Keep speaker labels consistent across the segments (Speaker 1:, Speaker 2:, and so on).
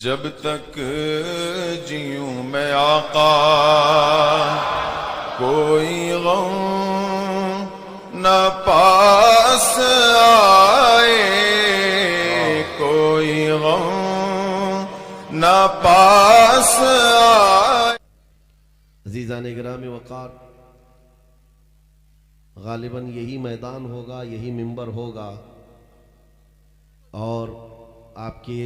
Speaker 1: जब तक जीऊं मैं आका कोई गम न पास आए, कोई गम न पास आए।
Speaker 2: अज़ीज़ान गिरामी वक़ार, गालिबन यही मैदान होगा, यही मिंबर होगा और आपके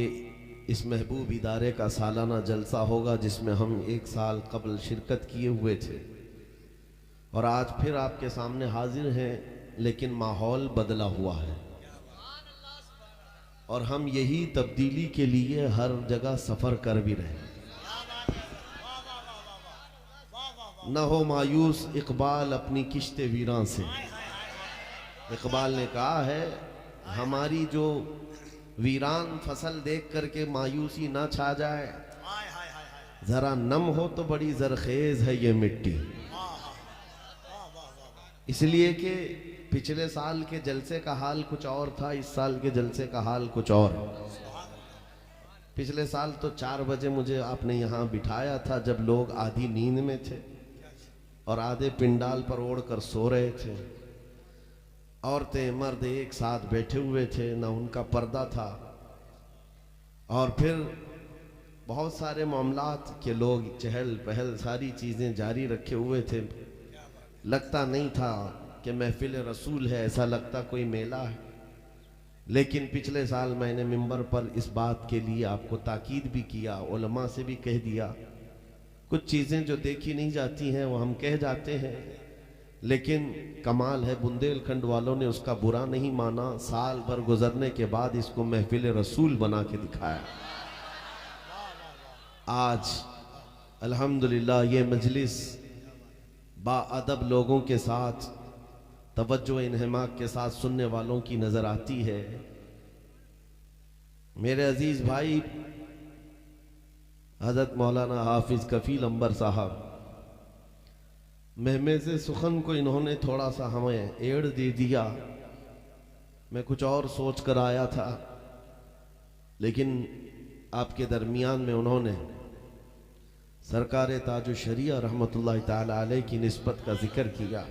Speaker 2: इस महबूब इदारे का सालाना जलसा होगा जिसमें हम एक साल कबल शिरकत किए हुए थे और आज फिर आपके सामने हाजिर हैं, लेकिन माहौल बदला हुआ है और हम यही तब्दीली के लिए हर जगह सफ़र कर भी रहे हैं। न हो मायूस इकबाल अपनी किश्ते वीरान से। इकबाल ने कहा है, हमारी जो वीरान फसल देख करके मायूसी ना छा जाए, जरा नम हो तो बड़ी जरखेज है ये मिट्टी। इसलिए कि पिछले साल के जलसे का हाल कुछ और था, इस साल के जलसे का हाल कुछ और। पिछले साल तो 4 बजे मुझे आपने यहाँ बिठाया था जब लोग आधी नींद में थे और आधे पिंडाल पर ओढ़कर सो रहे थे। औरतें मर्द एक साथ बैठे हुए थे, ना उनका पर्दा था और फिर बहुत सारे मामलात के लोग चहल पहल सारी चीज़ें जारी रखे हुए थे। लगता नहीं था कि महफिल रसूल है, ऐसा लगता कोई मेला है। लेकिन पिछले साल मैंने मिंबर पर इस बात के लिए आपको ताकीद भी किया, उलमा से भी कह दिया, कुछ चीज़ें जो देखी नहीं जाती हैं वो हम कह जाते हैं, लेकिन कमाल है बुंदेलखंड वालों ने उसका बुरा नहीं माना। साल भर गुजरने के बाद इसको महफिल रसूल बना के दिखाया। आज अल्हम्दुलिल्लाह ये मजलिस बाअदब लोगों के साथ, तवज्जो इन्हमाक के साथ सुनने वालों की नजर आती है। मेरे अजीज भाई हजरत मौलाना हाफिज कफील अंबर साहब, महमेज़े सुखन को इन्होंने थोड़ा सा हमें एड़ दे दिया। मैं कुछ और सोच कर आया था, लेकिन आपके दरमियान में उन्होंने सरकार ताजुश शरिया रहमतुल्लाह ताला अलैह की निस्बत का जिक्र किया,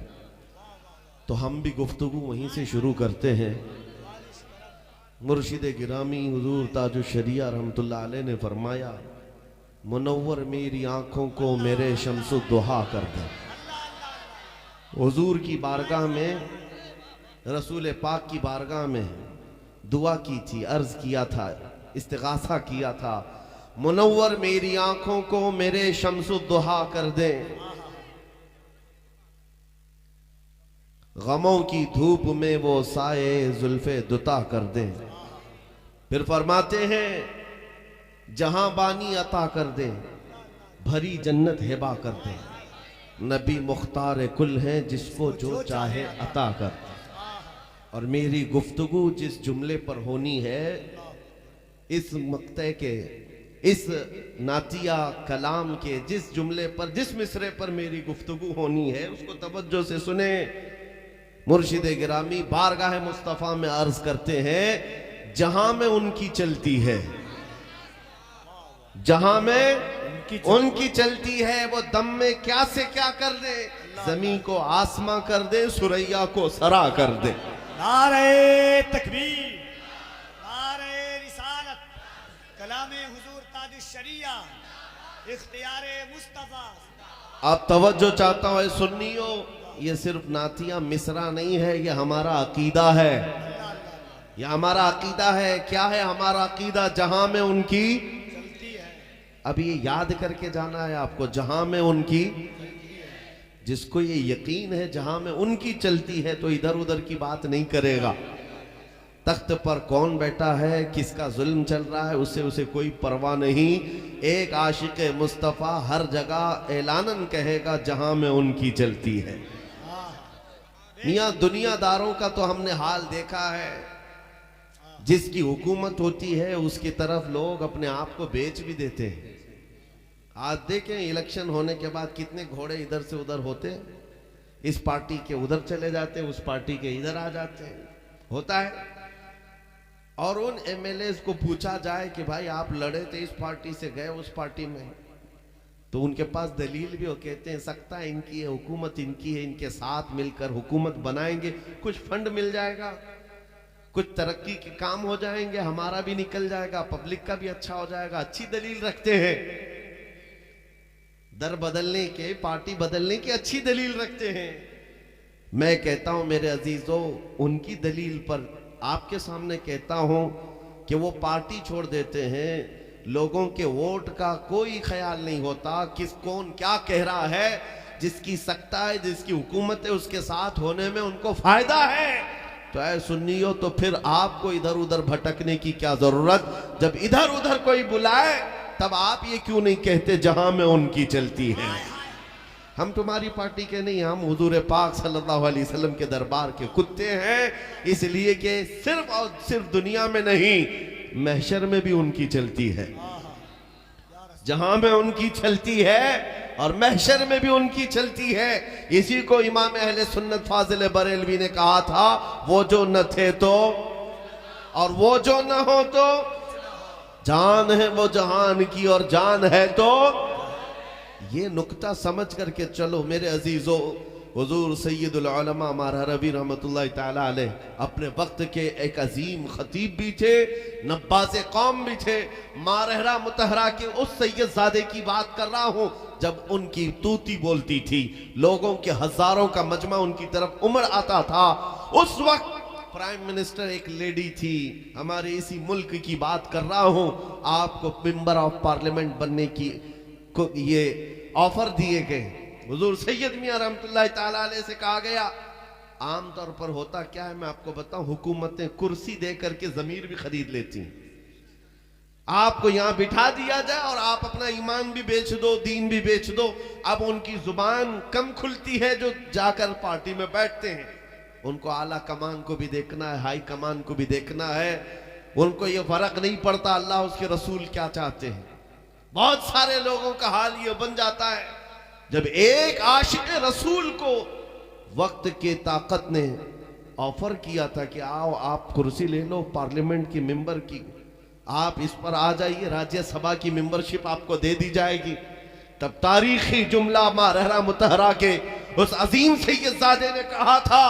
Speaker 2: तो हम भी गुफ्तगू वहीं से शुरू करते हैं। मुर्शिद गिरामी हुजूर ताजुश शरिया रहमतुल्लाह अलैह ने फरमाया, मुनव्वर मेरी आंखों को मेरे शम्सु दुहा कर दे। हुजूर की बारगाह में, रसूल पाक की बारगाह में दुआ की थी, अर्ज किया था, इस्तिगासा किया था, मुनव्वर मेरी आंखों को मेरे शम्सु दुहा कर दे, गमों की धूप में वो साए जुल्फे दुता कर दे। फिर फरमाते हैं, जहां बानी अता कर दे, भरी जन्नत हिबा कर दे, नबी मुख्तार कुल है जिसको जो चाहे अता कर। और मेरी गुफ्तगू जिस जुमले पर होनी है, इस मक्ते के, इस नातिया कलाम के जिस जुमले पर, जिस मिसरे पर मेरी गुफ्तगू होनी है, उसको तवज्जो से सुने। मुर्शिद गिरामी बारगाह मुस्तफ़ा में अर्ज करते हैं, जहां में उनकी चलती है, जहां में उनकी चलती है, वो दम में क्या से क्या कर दे, जमीन को आसमां कर दे, सुरैया को सरा कर दे।
Speaker 3: नारे तकबीर, नारे रिसालत, कलामे हुजूर ताजुश शरिया, इख्तियारे मुस्तफा।
Speaker 2: आप तवज्जो चाहता हूं सुन्नियों, ये सिर्फ नातिया मिसरा नहीं है, ये हमारा अकीदा है, ये हमारा अकीदा है। क्या है हमारा अकीदा? जहां में उनकी, अब ये याद करके जाना है आपको, जहां में उनकी, जिसको ये यकीन है जहां में उनकी चलती है तो इधर उधर की बात नहीं करेगा। तख्त पर कौन बैठा है, किसका जुल्म चल रहा है, उससे उसे कोई परवाह नहीं। एक आशिक मुस्तफ़ा हर जगह ऐलानन कहेगा, जहां में उनकी चलती है। मियां दुनियादारों का तो हमने हाल देखा है, जिसकी हुकूमत होती है उसकी तरफ लोग अपने आप को बेच भी देते हैं। आज देखें इलेक्शन होने के बाद कितने घोड़े इधर से उधर होते, इस पार्टी के उधर चले जाते, उस पार्टी के इधर आ जाते हैं, होता है। और उन एमएलए को पूछा जाए कि भाई आप लड़े थे इस पार्टी से, गए उस पार्टी में, तो उनके पास दलील भी हो, कहते हैं सत्ता इनकी है, हुकूमत इनकी है, इनके साथ मिलकर हुकूमत बनाएंगे, कुछ फंड मिल जाएगा, कुछ तरक्की के काम हो जाएंगे, हमारा भी निकल जाएगा, पब्लिक का भी अच्छा हो जाएगा। अच्छी दलील रखते हैं, दर बदलने के, पार्टी बदलने की अच्छी दलील रखते हैं। मैं कहता हूं मेरे अजीजों, उनकी दलील पर आपके सामने कहता हूं कि वो पार्टी छोड़ देते हैं, लोगों के वोट का कोई ख्याल नहीं होता, किस कौन क्या कह रहा है, जिसकी सत्ता है, जिसकी हुकूमत है, उसके साथ होने में उनको फायदा है। तो ऐ सुन्नियों, तो फिर आपको इधर उधर भटकने की क्या जरूरत? जब इधर उधर कोई बुलाए तब आप ये क्यों नहीं कहते जहां में उनकी चलती है? हम तुम्हारी पार्टी के नहीं, हम हुजूर पाक सल्लल्लाहु अलैहि वसल्लम के दरबार के कुत्ते हैं, इसलिए कि सिर्फ और सिर्फ दुनिया में नहीं, महशर में भी उनकी चलती है। जहां में उनकी चलती है और महशर में भी उनकी चलती है। इसी को इमाम अहले सुन्नत फाजिल बरेलवी ने कहा था, वो जो न थे तो और वो जो न हो तो, जान है वो जहान की और जान है तो। ये नुक्ता समझ करके चलो मेरे अजीजों। हुजूर सैयदुल उलमा मारहरवी रहमतुल्लाह ताला अलैह अपने वक्त के एक अजीम खतीब भी थे, नब्बाज़े कौम भी थे। मारहरा मुतहरा के उस सैयदजादे की बात कर रहा हूँ जब उनकी तूती बोलती थी, लोगों के हजारों का मजमा उनकी तरफ उमड़ आता था। उस वक्त प्राइम मिनिस्टर एक लेडी थी, हमारे इसी मुल्क की बात कर रहा हूँ। आपको मेंबर ऑफ पार्लियामेंट बनने की को ये ऑफर दिए गए। हुजूर सैयद मियां रहमतुल्लाह ताला अलैह से कहा गया, आमतौर पर होता क्या है मैं आपको बताऊं, हुकूमतें कुर्सी दे करके जमीर भी खरीद लेती हैं। आपको यहां बिठा दिया जाए और आप अपना ईमान भी बेच दो, दीन भी बेच दो। अब उनकी जुबान कम खुलती है जो जाकर पार्टी में बैठते हैं। उनको आला कमान को भी देखना है, हाई कमान को भी देखना है। उनको ये फर्क नहीं पड़ता अल्लाह उसके रसूल क्या चाहते हैं। बहुत सारे लोगों का हाल ये बन जाता है, जब एक आशिक रसूल को वक्त के ताकत ने ऑफर किया था कि आओ आप कुर्सी ले लो पार्लियामेंट की मेंबर की, आप इस पर आ जाइए, राज्यसभा की मेंबरशिप आपको दे दी जाएगी, तब तारीखी जुमला मारहरा मुतहरा के उस अजीम सैयदजादे ने कहा था,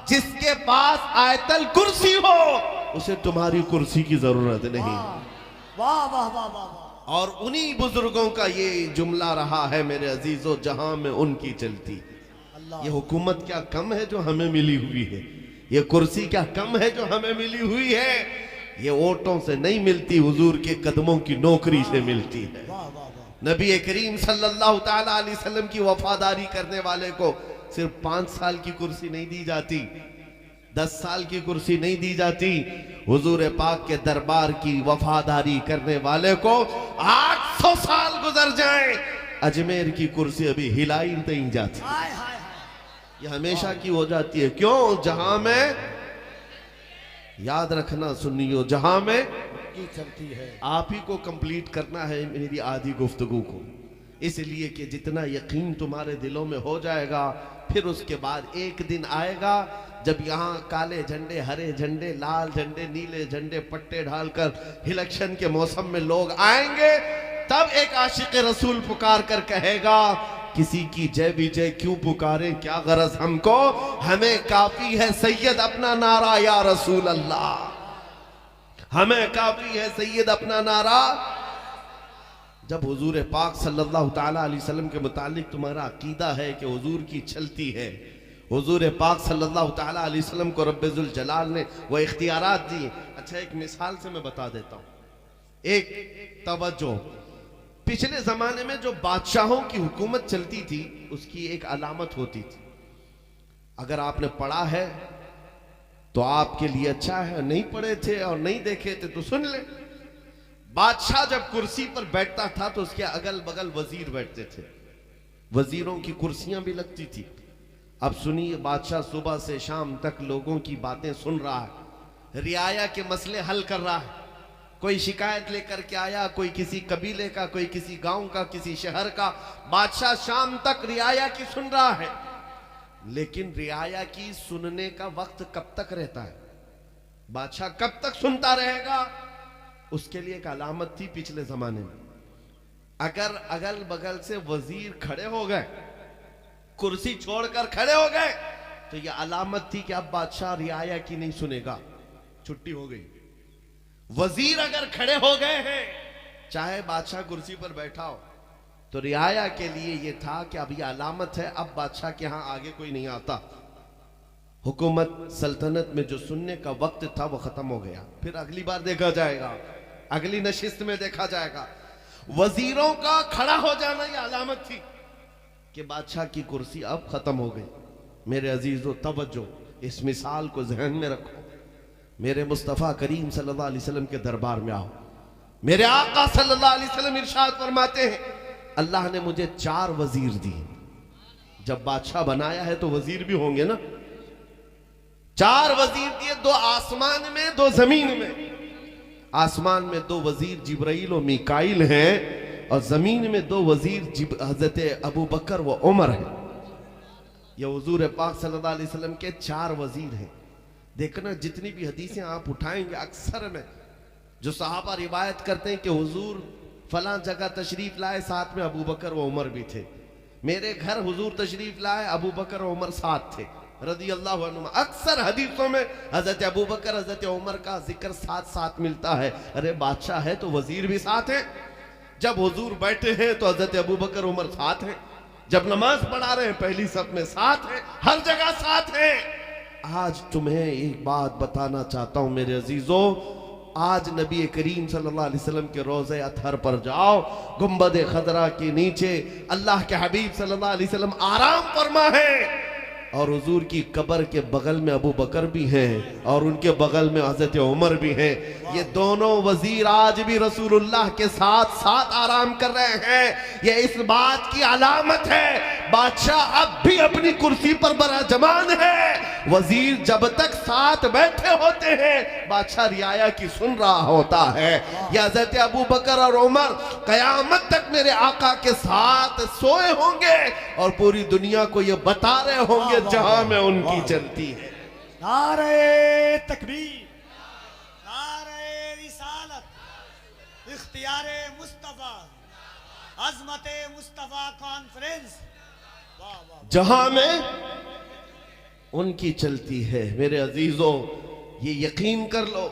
Speaker 2: जिसके पास आयतल कुर्सी हो उसे तुम्हारी कुर्सी की जरूरत नहीं।
Speaker 3: वाह वाह वाह वाह।
Speaker 2: और उन्हीं बुजुर्गों का ये जुमला रहा है मेरे अजीजों, जहां में उनकी चलती। ये हुकूमत क्या कम है जो हमें मिली हुई है, ये कुर्सी क्या कम है जो हमें मिली हुई है। ये वोटों से नहीं मिलती, हुजूर के कदमों की नौकरी से मिलती है। नबी करीम सल्लल्लाहु ताला अलैहि वसल्लम की वफादारी करने वाले को सिर्फ 5 साल की कुर्सी नहीं दी जाती, 10 साल की कुर्सी नहीं दी जाती। हुजूर पाक के दरबार की वफादारी करने वाले को 800 साल गुजर जाए, अजमेर की कुर्सी अभी हिलाई नहीं जाती, ये हमेशा की हो जाती है। क्यों? जहां में, याद रखना सुनियो, जहां में
Speaker 3: चलती है।
Speaker 2: आप ही को कंप्लीट करना है मेरी आधी गुफ्तगू को, इसलिए कि जितना यकीन तुम्हारे दिलों में हो जाएगा, फिर उसके बाद एक दिन आएगा जब यहाँ काले झंडे, हरे झंडे, लाल झंडे, नीले झंडे, पट्टे ढालकर इलेक्शन के मौसम में लोग आएंगे, तब एक आशिक रसूल पुकार कर कहेगा, किसी की जय विजय क्यों पुकारे, क्या गरज हमको, हमें काफी है सैयद अपना नारा या रसूल अल्लाह, हमें काफी है सैयद अपना नारा। जब हुजूर पाक सल्लल्लाहु ताला अलैहि वसल्लम के मुतालिक तुम्हारा अकीदा है कि हुजूर की चलती है, हुजूर पाक सल्लल्लाहु ताला अलैहि वसल्लम को रब्बुल जलाल ने वो इख्तियारात दिए। अच्छा, एक मिसाल से मैं बता देता हूँ, एक तवज्जो, पिछले जमाने में जो बादशाहों की हुकूमत चलती थी उसकी एक अलामत होती थी। अगर आपने पढ़ा है तो आपके लिए अच्छा है, नहीं पढ़े थे और नहीं देखे थे तो सुन ले। बादशाह जब कुर्सी पर बैठता था तो उसके अगल बगल वजीर बैठते थे, वजीरों की कुर्सियां भी लगती थी। अब सुनिए, बादशाह सुबह से शाम तक लोगों की बातें सुन रहा है, रियाया के मसले हल कर रहा है। कोई शिकायत लेकर के आया, कोई किसी कबीले का, कोई किसी गांव का, किसी शहर का, बादशाह शाम तक रियाया की सुन रहा है। लेकिन रियाया की सुनने का वक्त कब तक रहता है? बादशाह कब तक सुनता रहेगा? उसके लिए एक अलामत थी पिछले जमाने में। अगर अगल बगल से वजीर खड़े हो गए, कुर्सी छोड़कर खड़े हो गए, तो यह अलामत थी कि अब बादशाह रियाया की नहीं सुनेगा, छुट्टी हो गई। वजीर अगर खड़े हो गए हैं, चाहे बादशाह कुर्सी पर बैठा हो, तो रियाया के लिए यह था कि अब यह अलामत है, अब बादशाह के यहां आगे कोई नहीं आता। हुकूमत सल्तनत में जो सुनने का वक्त था वो खत्म हो गया। फिर अगली बार देखा जाएगा, अगली नशिस्त में देखा जाएगा। वजीरों का खड़ा हो जाना यह अलामत थी कि बादशाह की कुर्सी अब खत्म हो गई। मेरे अजीजों, तवज्जो, इस मिसाल को जहन में रखो। मेरे मुस्तफ़ा करीम सल्लल्लाहु अलैहि वसल्लम के दरबार में आओ। मेरे आका सल्लल्लाहु अलैहि वसल्लम इरशाद फरमाते हैं, अल्लाह ने मुझे 4 वजीर दिए। जब बादशाह बनाया है तो वजीर भी होंगे ना। 4 वजीर दिए, 2 आसमान में, 2 जमीन में। आसमान में 2 वजीर जिब्राइल और मीकाइल हैं, और जमीन में 2 वजीर हजरत अबू बकर व उमर हैं। ये हुजूर पाक सल्लल्लाहु अलैहि वसल्लम के 4 वजीर हैं। देखना, जितनी भी हदीसें आप उठाएंगे, अक्सर में जो सहाबा रिवायत करते हैं कि हुजूर फलां जगह तशरीफ लाए, साथ में अबू बकर व उमर भी थे। मेरे घर हुजूर तशरीफ लाए, अबू बकर व उमर साथ थे रदी अल्लाह अन्हुमा। अक्सर हदीसों में हजरत अबू बकर, हजरत उमर का जिक्र साथ साथ मिलता है। अरे बादशाह है तो वजीर भी साथ है। जब हुजूर बैठे हैं तो हजरत अबू बकर उमर साथ हैं। जब नमाज पढ़ा रहे हैं पहली सफ में साथ है, हर जगह साथ है। आज तुम्हें एक बात बताना चाहता हूं मेरे अजीजों, आज नबी करीम सल्लल्लाहु अलैहि वसल्लम के रोज़े अतहर पर जाओ, गुंबद खदरा के नीचे अल्लाह के हबीब सल्लल्लाहु अलैहि वसल्लम आराम फरमा है, और हुजूर की कब्र के बगल में अबू बकर भी हैं और उनके बगल में हजरत उमर भी हैं। ये दोनों वजीर आज भी रसूलुल्लाह के साथ साथ आराम कर रहे हैं। ये इस बात की अलामत है बादशाह अब भी अपनी कुर्सी पर बराजमान है। वजीर जब तक साथ बैठे होते हैं, बादशाह रियाया की सुन रहा होता है। या हजरत अबू बकर और उमर कयामत तक मेरे आका के साथ सोए होंगे और पूरी दुनिया को ये बता रहे होंगे जहां में उनकी चलती है।
Speaker 3: नारे तकबीर, नारे रिसालत, इख्तियारे मुस्तफा, अजमते मुस्तफा कॉन्फ्रेंस, वाह वाह,
Speaker 2: जहां में उनकी चलती है। मेरे अजीजों, ये यकीन कर लो,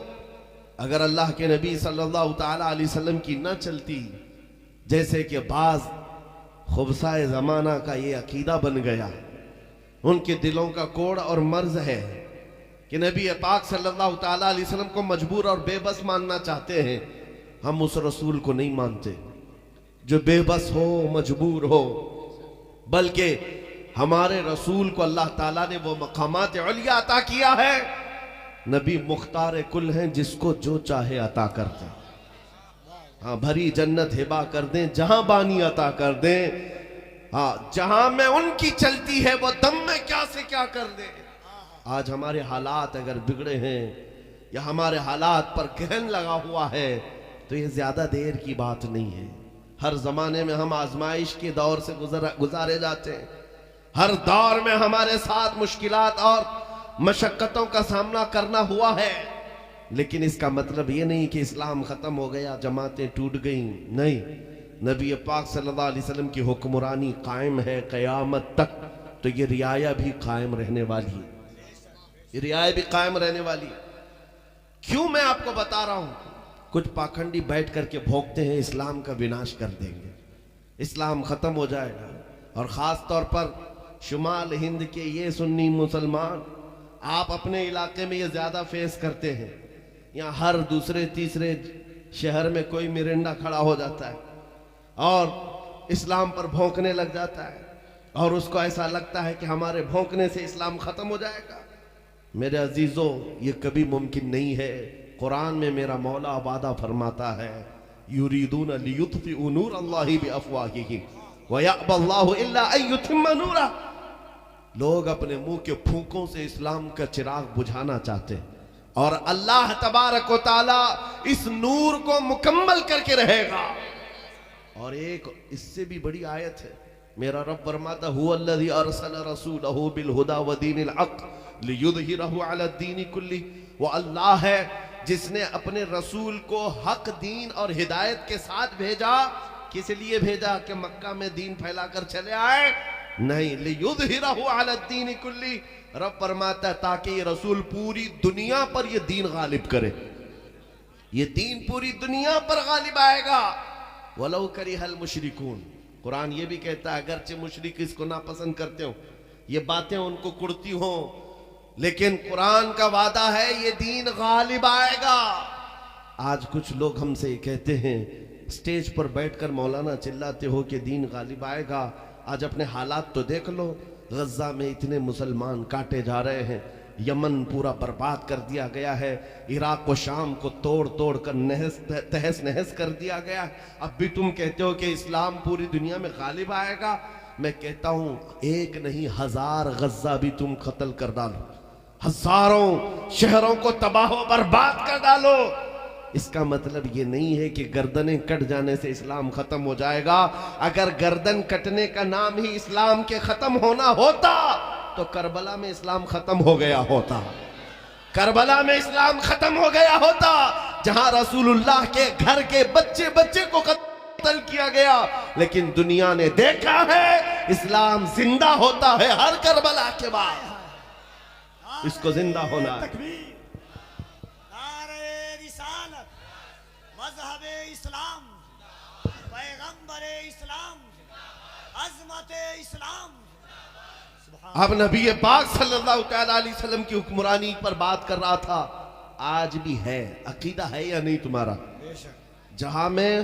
Speaker 2: अगर अल्लाह के नबी सल्लल्लाहु ताला अलैहि वसल्लम की न चलती, जैसे कि बाज खुबसाए जमाना का ये अकीदा बन गया, उनके दिलों का कोड और मर्ज है कि नबी पाक सल्लल्लाहु ताला अलैहि वसल्लम को मजबूर और बेबस मानना चाहते हैं। हम उस रसूल को नहीं मानते जो बेबस हो, मजबूर हो, बल्कि हमारे रसूल को अल्लाह ताला ने वो मकामात उलिया अता किया है। नबी मुख्तार कुल हैं, जिसको जो चाहे अता करते। हाँ, भरी जन्नत हिबा कर दें, जहां बानी अता कर दें। हाँ, जहां में उनकी चलती है वो दम में क्या से क्या कर दे। आज हमारे हालात अगर बिगड़े हैं या हमारे हालात पर गहन लगा हुआ है, तो ये ज्यादा देर की बात नहीं है। हर जमाने में हम आजमाइश के दौर से गुजारे जाते हैं। हर दौर में हमारे साथ मुश्किलात और मशक्कतों का सामना करना हुआ है, लेकिन इसका मतलब ये नहीं कि इस्लाम खत्म हो गया, जमातें टूट गई। नहीं, नबी पाक सल्लल्लाहु अलैहि वसल्लम की हुक्मरानी कायम है क़यामत तक। तो ये रियाया भी कायम रहने वाली है, ये रियाया भी कायम रहने वाली है। क्यों मैं आपको बता रहा हूं? कुछ पाखंडी बैठ करके भोंकते हैं इस्लाम का विनाश कर देंगे, इस्लाम खत्म हो जाएगा। और ख़ास तौर पर शुमाल हिंद के ये सुन्नी मुसलमान, आप अपने इलाके में ये ज़्यादा फेस करते हैं। यहाँ हर दूसरे तीसरे शहर में कोई मिरिंडा खड़ा हो जाता है और इस्लाम पर भौंकने लग जाता है, और उसको ऐसा लगता है कि हमारे भौंकने से इस्लाम ख़त्म हो जाएगा। मेरे अजीज़ों, ये कभी मुमकिन नहीं है। कुरान में मेरा मौला वादा फरमाता है, युरीदून लियुत्फिउ नूर अल्लाहि बिअफ़वाहिहिम व यअबल्लाहु इल्ला अन युतिम्मा नूरा। लोग अपने मुंह के फूंकों से इस्लाम का चिराग बुझाना चाहते हैं, और अल्लाह तबारक व तआला इस नूर को मुकम्मल करके रहेगा। और एक इससे भी बड़ी आयत है, मेरा रब फरमाता, हुवल्लज़ी अरसला रसूलहू बिल हुदा व दीनिल हक़ लियुज़हिरहू अला दीनि कुल्ली वो अल्लाह है जिसने अपने रसूल को हक दीन और हिदायत के साथ भेजा। किस लिए भेजा? कि मक्का में दीन फैलाकर चले आए? नहीं, लियुज़हिरहु अला दीन कुल्ली। रब फरमाता है ताकि ये रसूल पूरी दुनिया पर ये दीन गालिब करे। ये दीन पूरी दुनिया पर गालिब आएगा। वलौ करिहल मुशरिकून। कुरान ये भी कहता है अगरचे मुशरिक इसको नापसंद करते हो, ये बातें उनको कुड़ती हो, लेकिन कुरान का वादा है ये दीन गालिब आएगा। आज कुछ लोग हमसे कहते हैं स्टेज पर बैठकर मौलाना चिल्लाते हो कि दीन गालिब आएगा। आज अपने हालात तो देख लो, गजा में इतने मुसलमान काटे जा रहे हैं, यमन पूरा बर्बाद कर दिया गया है, इराक व शाम को तोड़ तोड़ कर तहस नहस कर दिया गया है। अब भी तुम कहते हो कि इस्लाम पूरी दुनिया में गालिब आएगा। मैं कहता हूं एक नहीं 1000 गजा भी तुम कत्ल कर डालो, हजारों शहरों को तबाह व बर्बाद कर डालो, इसका मतलब ये नहीं है कि गर्दनें कट जाने से इस्लाम खत्म हो जाएगा। अगर गर्दन कटने का नाम ही इस्लाम के खत्म होना होता तो करबला में इस्लाम खत्म हो गया होता। करबला में इस्लाम खत्म हो गया होता, जहां रसूलुल्लाह के घर के बच्चे बच्चे को कत्ल किया गया। लेकिन दुनिया ने देखा है इस्लाम जिंदा होता है हर करबला के बाद। इसको जिंदा होना है।
Speaker 3: नारे रिसालत, मज़हबे इस्लाम, पैगंबरे इस्लाम, अज़मते इस्लाम।
Speaker 2: अब नबी पाक सल्लल्लाहु अलैहि वसल्लम की हुक्मरानी पर बात कर रहा था। आज भी है, अकीदा है या नहीं तुम्हारा? जहां में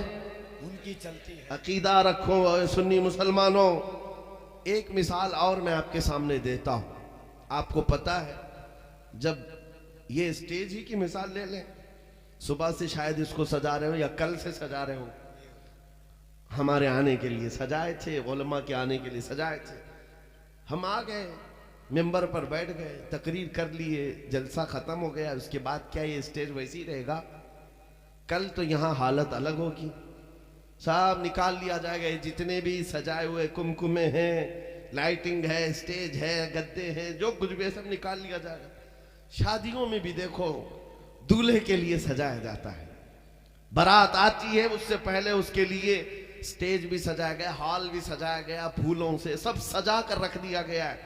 Speaker 3: उनकी चलती है।
Speaker 2: अकीदा रखो सुन्नी मुसलमानों। एक मिसाल और मैं आपके सामने देता हूं। आपको पता है जब ये स्टेज ही की मिसाल ले लें, सुबह से शायद इसको सजा रहे हो या कल से सजा रहे हो, हमारे आने के लिए सजाए थे, उलमा के आने के लिए सजाए थे। हम आ गए, मिंबर पर बैठ गए, तकरीर कर लिए, जलसा खत्म हो गया। उसके बाद क्या ये स्टेज वैसे ही रहेगा? कल तो यहाँ हालत अलग होगी, सब निकाल लिया जाएगा। जितने भी सजाए हुए कुमकुमे हैं, लाइटिंग है, स्टेज है, गद्दे हैं, जो कुछ भी सब निकाल लिया जाएगा। शादियों में भी देखो दूल्हे के लिए सजाया जाता है, बारात आती है उससे पहले उसके लिए स्टेज भी सजाया गया, हॉल भी सजाया गया, फूलों से सब सजा कर रख दिया गया है।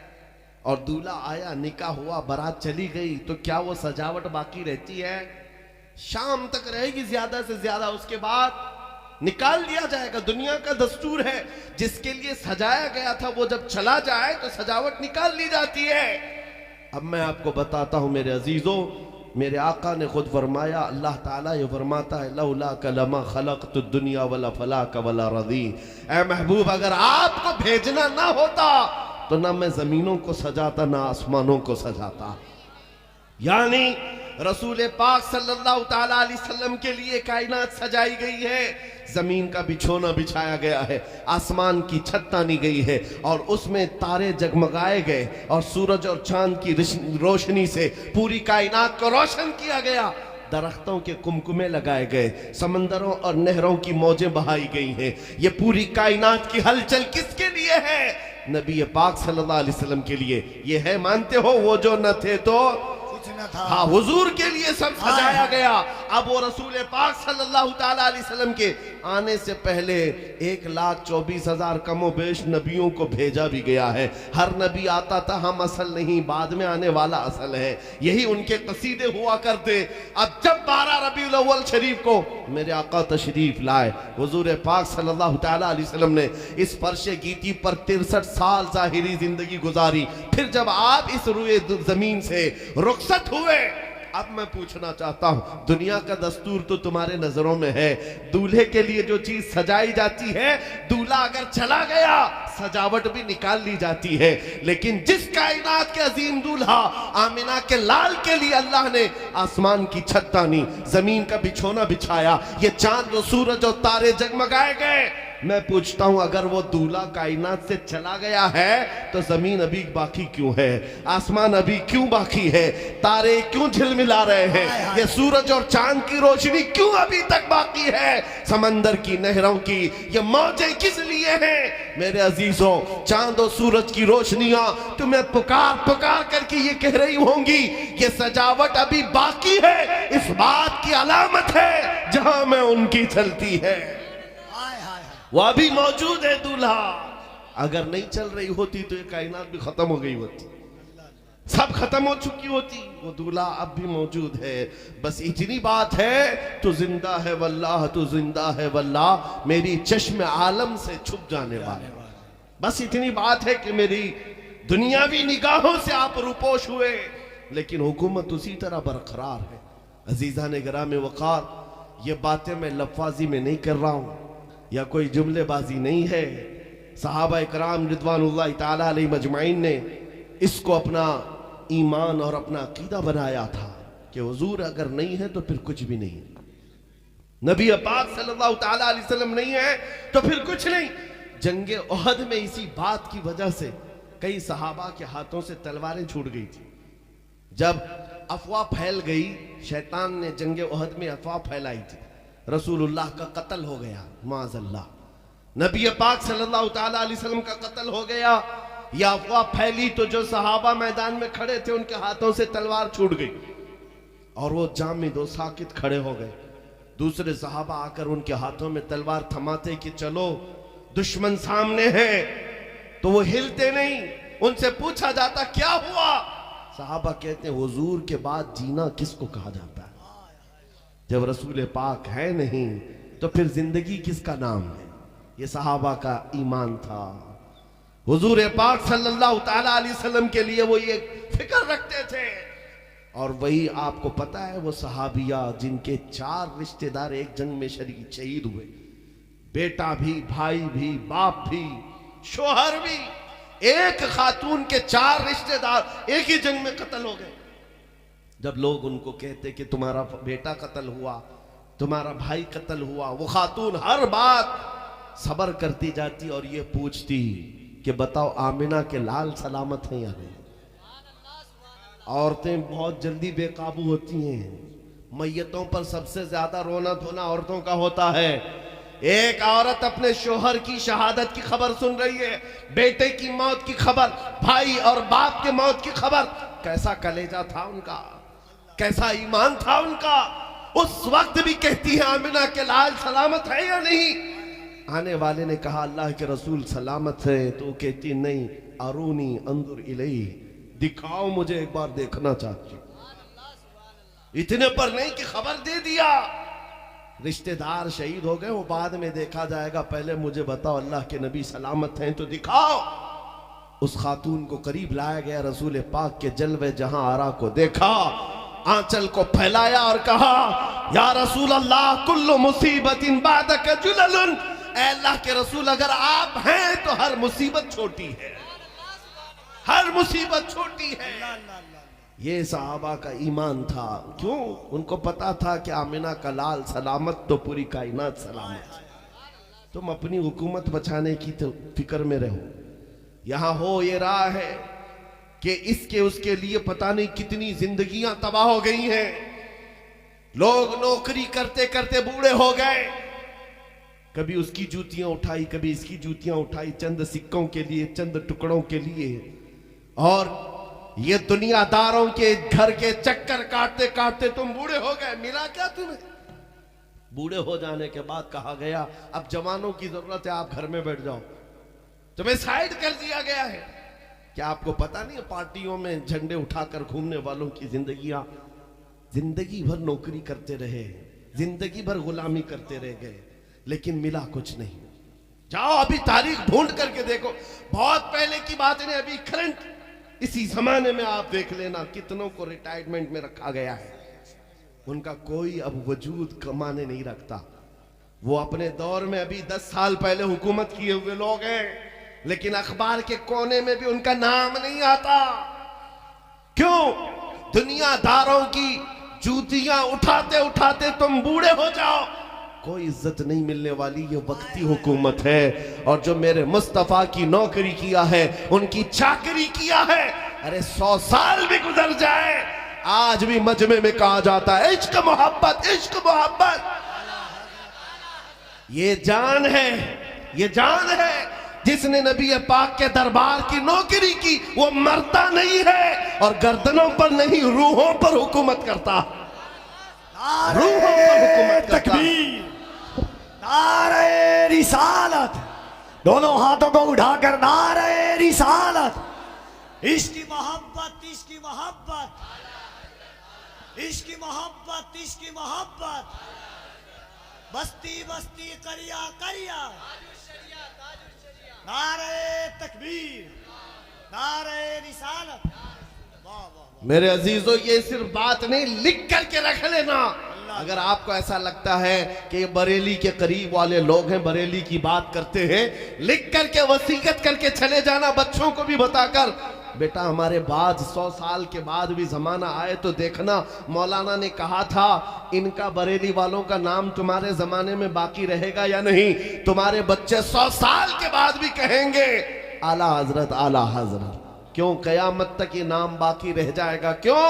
Speaker 2: और दूल्हा आया, निकाह हुआ, बारात चली गई, तो क्या वो सजावट बाकी रहती है? शाम तक रहेगी ज्यादा से ज्यादा, उसके बाद निकाल दिया जाएगा। दुनिया का दस्तूर है, जिसके लिए सजाया गया था वो जब चला जाए तो सजावट निकाल ली जाती है। अब मैं आपको बताता हूं मेरे अजीजों, मेरे आका ने खुद फरमाया, अल्लाह ताला ये फरमाता है लौला कलमा खलक़तु दुनिया वला फलाक वला रज़ी। ऐ महबूब अगर आपको भेजना ना होता तो ना मैं जमीनों को सजाता ना आसमानों को सजाता। यानी रसूल पाक सल्लल्लाहु ताला अलैहि वसल्लम के लिए कायनात सजाई गई है, जमीन का बिछोना बिछाया गया है, आसमान की छत तानी गई है और उसमें तारे जगमगाए गए और सूरज और चांद की रोशनी से पूरी कायनात को रोशन किया गया। दरख्तों के कुमकुमे लगाए गए, समंदरों और नहरों की मौजें बहाई गई हैं। ये पूरी कायनात की हलचल किसके लिए है? नबी पाक सल्लल्लाहु अलैहि वसल्लम के लिए। ये है, मानते हो, वो जो न थे तो
Speaker 3: न था।
Speaker 2: हाँ, हुजूर के लिए सब सजाया गया। अब वो रसूल पाक सल्लल्लाहु ताला अलैहि वसल्लम के आने से पहले 1,24,000 कमो बेश नबियों को भेजा भी गया है। हर नबी आता था, हम असल नहीं, बाद में आने वाला असल है। यही उनके कसीदे हुआ करते। अब जब 12 रबीउल अव्वल शरीफ को मेरे आका तशरीफ लाए, हुजूर पाक सल्लल्लाहु ताला अलैहि वसल्लम ने इस फर्शे गीती पर 63 साल ज़ाहिरी जिंदगी गुजारी। फिर जब आप इस रुए जमीन से रुखसत हुए, अब मैं पूछना चाहता हूं, दुनिया का दस्तूर तो तुम्हारे नजरों में है, दूल्हे के लिए जो चीज सजाई जाती है, दूल्हा अगर चला गया सजावट भी निकाल ली जाती है। लेकिन जिस कायनात के अजीम दूल्हा आमिना के लाल के लिए अल्लाह ने आसमान की छत तानी, जमीन का बिछोना बिछाया, ये चांद और सूरज और तारे जगमगाए गए, मैं पूछता हूं अगर वो दूल्हा कायनात से चला गया है तो जमीन अभी बाकी क्यों है, आसमान अभी क्यों बाकी है, तारे क्यों झिलमिला रहे हैं, ये सूरज और चांद की रोशनी क्यों अभी तक बाकी है, समंदर की नहरों की ये मौजें किस लिए हैं। मेरे अजीजों, चांद और सूरज की रोशनियां तुम्हें पुकार पुकार करके ये कह रही होंगी ये सजावट अभी बाकी है, इस बात की अलामत है जहां में उनकी चलती है। वो अभी मौजूद है दूल्हा। अगर नहीं चल रही होती तो ये कायनात भी खत्म हो गई होती, सब खत्म हो चुकी होती। वो दूल्हा अब भी मौजूद है। बस इतनी बात है, तू जिंदा है वल्लाह, तू जिंदा है वल्लाह, मेरी चश्म आलम से छुप जाने वाले। बस इतनी बात है कि मेरी दुनियावी निगाहों से आप रूपोश हुए, लेकिन हुकूमत उसी तरह बरकरार है। अजीजा ने गिरामे वक़ार, ये बातें मैं लफ़ाजी में नहीं कर रहा हूँ या कोई जुमलेबाजी नहीं है। सहाबा इकराम रिदवानुल्लाह ताला अलैहिम अजमाइन ने इसको अपना ईमान और अपना अकीदा बनाया था कि हुजूर अगर नहीं है तो फिर कुछ भी नहीं, नबी पाक सल्लल्लाहु ताला अलैहि वसल्लम नहीं है तो फिर कुछ नहीं। जंगे उहद में इसी बात की वजह से कई सहाबा के हाथों से तलवारें छूट गई थी। जब अफवाह फैल गई, शैतान ने जंगे उहद में अफवाह फैलाई थी, रसूलुल्लाह का कत्ल हो गया, माज़अल्लाह, नबी पाक सल्लल्लाहु ताला अलैहि वसल्लम का कत्ल हो गया, यह अफवाह फैली तो जो सहाबा मैदान में खड़े थे उनके हाथों से तलवार छूट गई और वो जामिद और साकित खड़े हो गए। दूसरे सहाबा आकर उनके हाथों में तलवार थमाते कि चलो दुश्मन सामने है, तो वो हिलते नहीं। उनसे पूछा जाता क्या हुआ, सहाबा कहते हैं हुजूर के बाद जीना किसको कहा जाता है, जब रसूल पाक है नहीं तो फिर जिंदगी किसका नाम है। ये सहाबा का ईमान था। हुजूर पाक सल्लल्लाहु ताला अलैहि वसल्लम के लिए वो ये फिक्र रखते थे। और वही आपको पता है वो सहाबिया जिनके 4 रिश्तेदार एक जंग में शहीद हुए, बेटा भी, भाई भी, बाप भी, शोहर भी, एक खातून के 4 रिश्तेदार एक ही जंग में कत्ल हो गए। जब लोग उनको कहते कि तुम्हारा बेटा कत्ल हुआ, तुम्हारा भाई कत्ल हुआ, वो खातून हर बात सब्र करती जाती और ये पूछती कि बताओ आमिना के लाल सलामत हैं या नहीं। औरतें बहुत जल्दी बेकाबू होती हैं, मैयतों पर सबसे ज्यादा रोना धोना औरतों का होता है। एक औरत अपने शोहर की शहादत की खबर सुन रही है, बेटे की मौत की खबर, भाई और बाप के मौत की खबर, कैसा कलेजा था उनका, कैसा ईमान था उनका। उस वक्त भी कहती है आमिना के लाल सलामत है या नहीं। आने वाले ने कहा अल्लाह के रसूल सलामत है, तो कहती नहीं, अरूनी अंदुर इलैहि, दिखाओ मुझे एक बार देखना चाहती। इतने पर नहीं कि खबर दे दिया, रिश्तेदार शहीद हो गए, वो बाद में देखा जाएगा, पहले मुझे बताओ अल्लाह के नबी सलामत हैं तो दिखाओ। उस खातून को करीब लाया गया, रसूल पाक के जलवे जहां आरा को देखा, आंचल को फैलाया और कहा या रसूल अल्लाह कुल्लु मुसीबतिन बादक जुललुन, अल्लाह के रसूल अगर आप हैं तो हर मुसीबत छोटी है, हर मुसीबत छोटी है। ये सहाबा का ईमान था। क्यों? उनको पता था कि आमिना का लाल सलामत तो पूरी कायनात सलामत। तुम अपनी हुकूमत बचाने की तो फिक्र में रहो, यहां हो ये राह है कि इसके उसके लिए पता नहीं कितनी जिंदगियां तबाह हो गई हैं। लोग नौकरी करते करते बूढ़े हो गए, कभी उसकी जूतियां उठाई, कभी इसकी जूतियां उठाई, चंद सिक्कों के लिए, चंद टुकड़ों के लिए। और ये दुनियादारों के घर के चक्कर काटते काटते तुम बूढ़े हो गए। मिला क्या तुम्हें? बूढ़े हो जाने के बाद कहा गया अब जवानों की जरूरत है, आप घर में बैठ जाओ, तुम्हें साइड कर दिया गया है। क्या आपको पता नहीं, पार्टियों में झंडे उठाकर घूमने वालों की जिंदगियां जिंदगी भर नौकरी करते रहे, जिंदगी भर गुलामी करते रह गए, लेकिन मिला कुछ नहीं। जाओ अभी तारीख ढूंढ करके देखो, बहुत पहले की बात नहीं, अभी करंट इसी जमाने में आप देख लेना कितनों को रिटायरमेंट में रखा गया है। उनका कोई अब वजूद कमाने नहीं रखता। वो अपने दौर में अभी 10 साल पहले हुकूमत किए हुए लोग हैं, लेकिन अखबार के कोने में भी उनका नाम नहीं आता। क्यों? दुनियादारों की जूतियां उठाते उठाते तुम बूढ़े हो जाओ, कोई इज्जत नहीं मिलने वाली, ये वक्ती हुकूमत है। और जो मेरे मुस्तफा की नौकरी किया है, उनकी चाकरी किया है, अरे 100 साल भी गुजर जाए, आज भी मजमे में कहा जाता है इश्क मोहब्बत, इश्क मोहब्बत। ये जान है, ये जान है। जिसने नबी पाक के दरबार की नौकरी की वो मरता नहीं है, और गर्दनों पर नहीं रूहों पर हुकूमत करता, रूहों पर हुकूमत करता।
Speaker 3: तकबीर, नारे रिसालत, दोनों हाथों को उठाकर नारे रिसालत। इश्क मोहब्बत, इश्क मोहब्बत, इश्क मोहब्बत, इश्क मोहब्बत। बस्ती बस्ती करिया करिया, नारे तकबीर, नारे रिसालत। वाह वाह।
Speaker 2: मेरे अजीजों, ये सिर्फ बात नहीं, लिख करके रख लेना। अगर आपको ऐसा लगता है कि ये बरेली के करीब वाले लोग हैं, बरेली की बात करते हैं, लिख करके वसीयत करके चले जाना, बच्चों को भी बताकर, बेटा हमारे बाद 100 साल के बाद भी जमाना आए तो देखना, मौलाना ने कहा था इनका, बरेली वालों का नाम तुम्हारे जमाने में बाकी रहेगा या नहीं। तुम्हारे बच्चे 100 साल के बाद भी कहेंगे आला हजरत, आला हजरत। क्यों? कयामत तक ये नाम बाकी रह जाएगा। क्यों?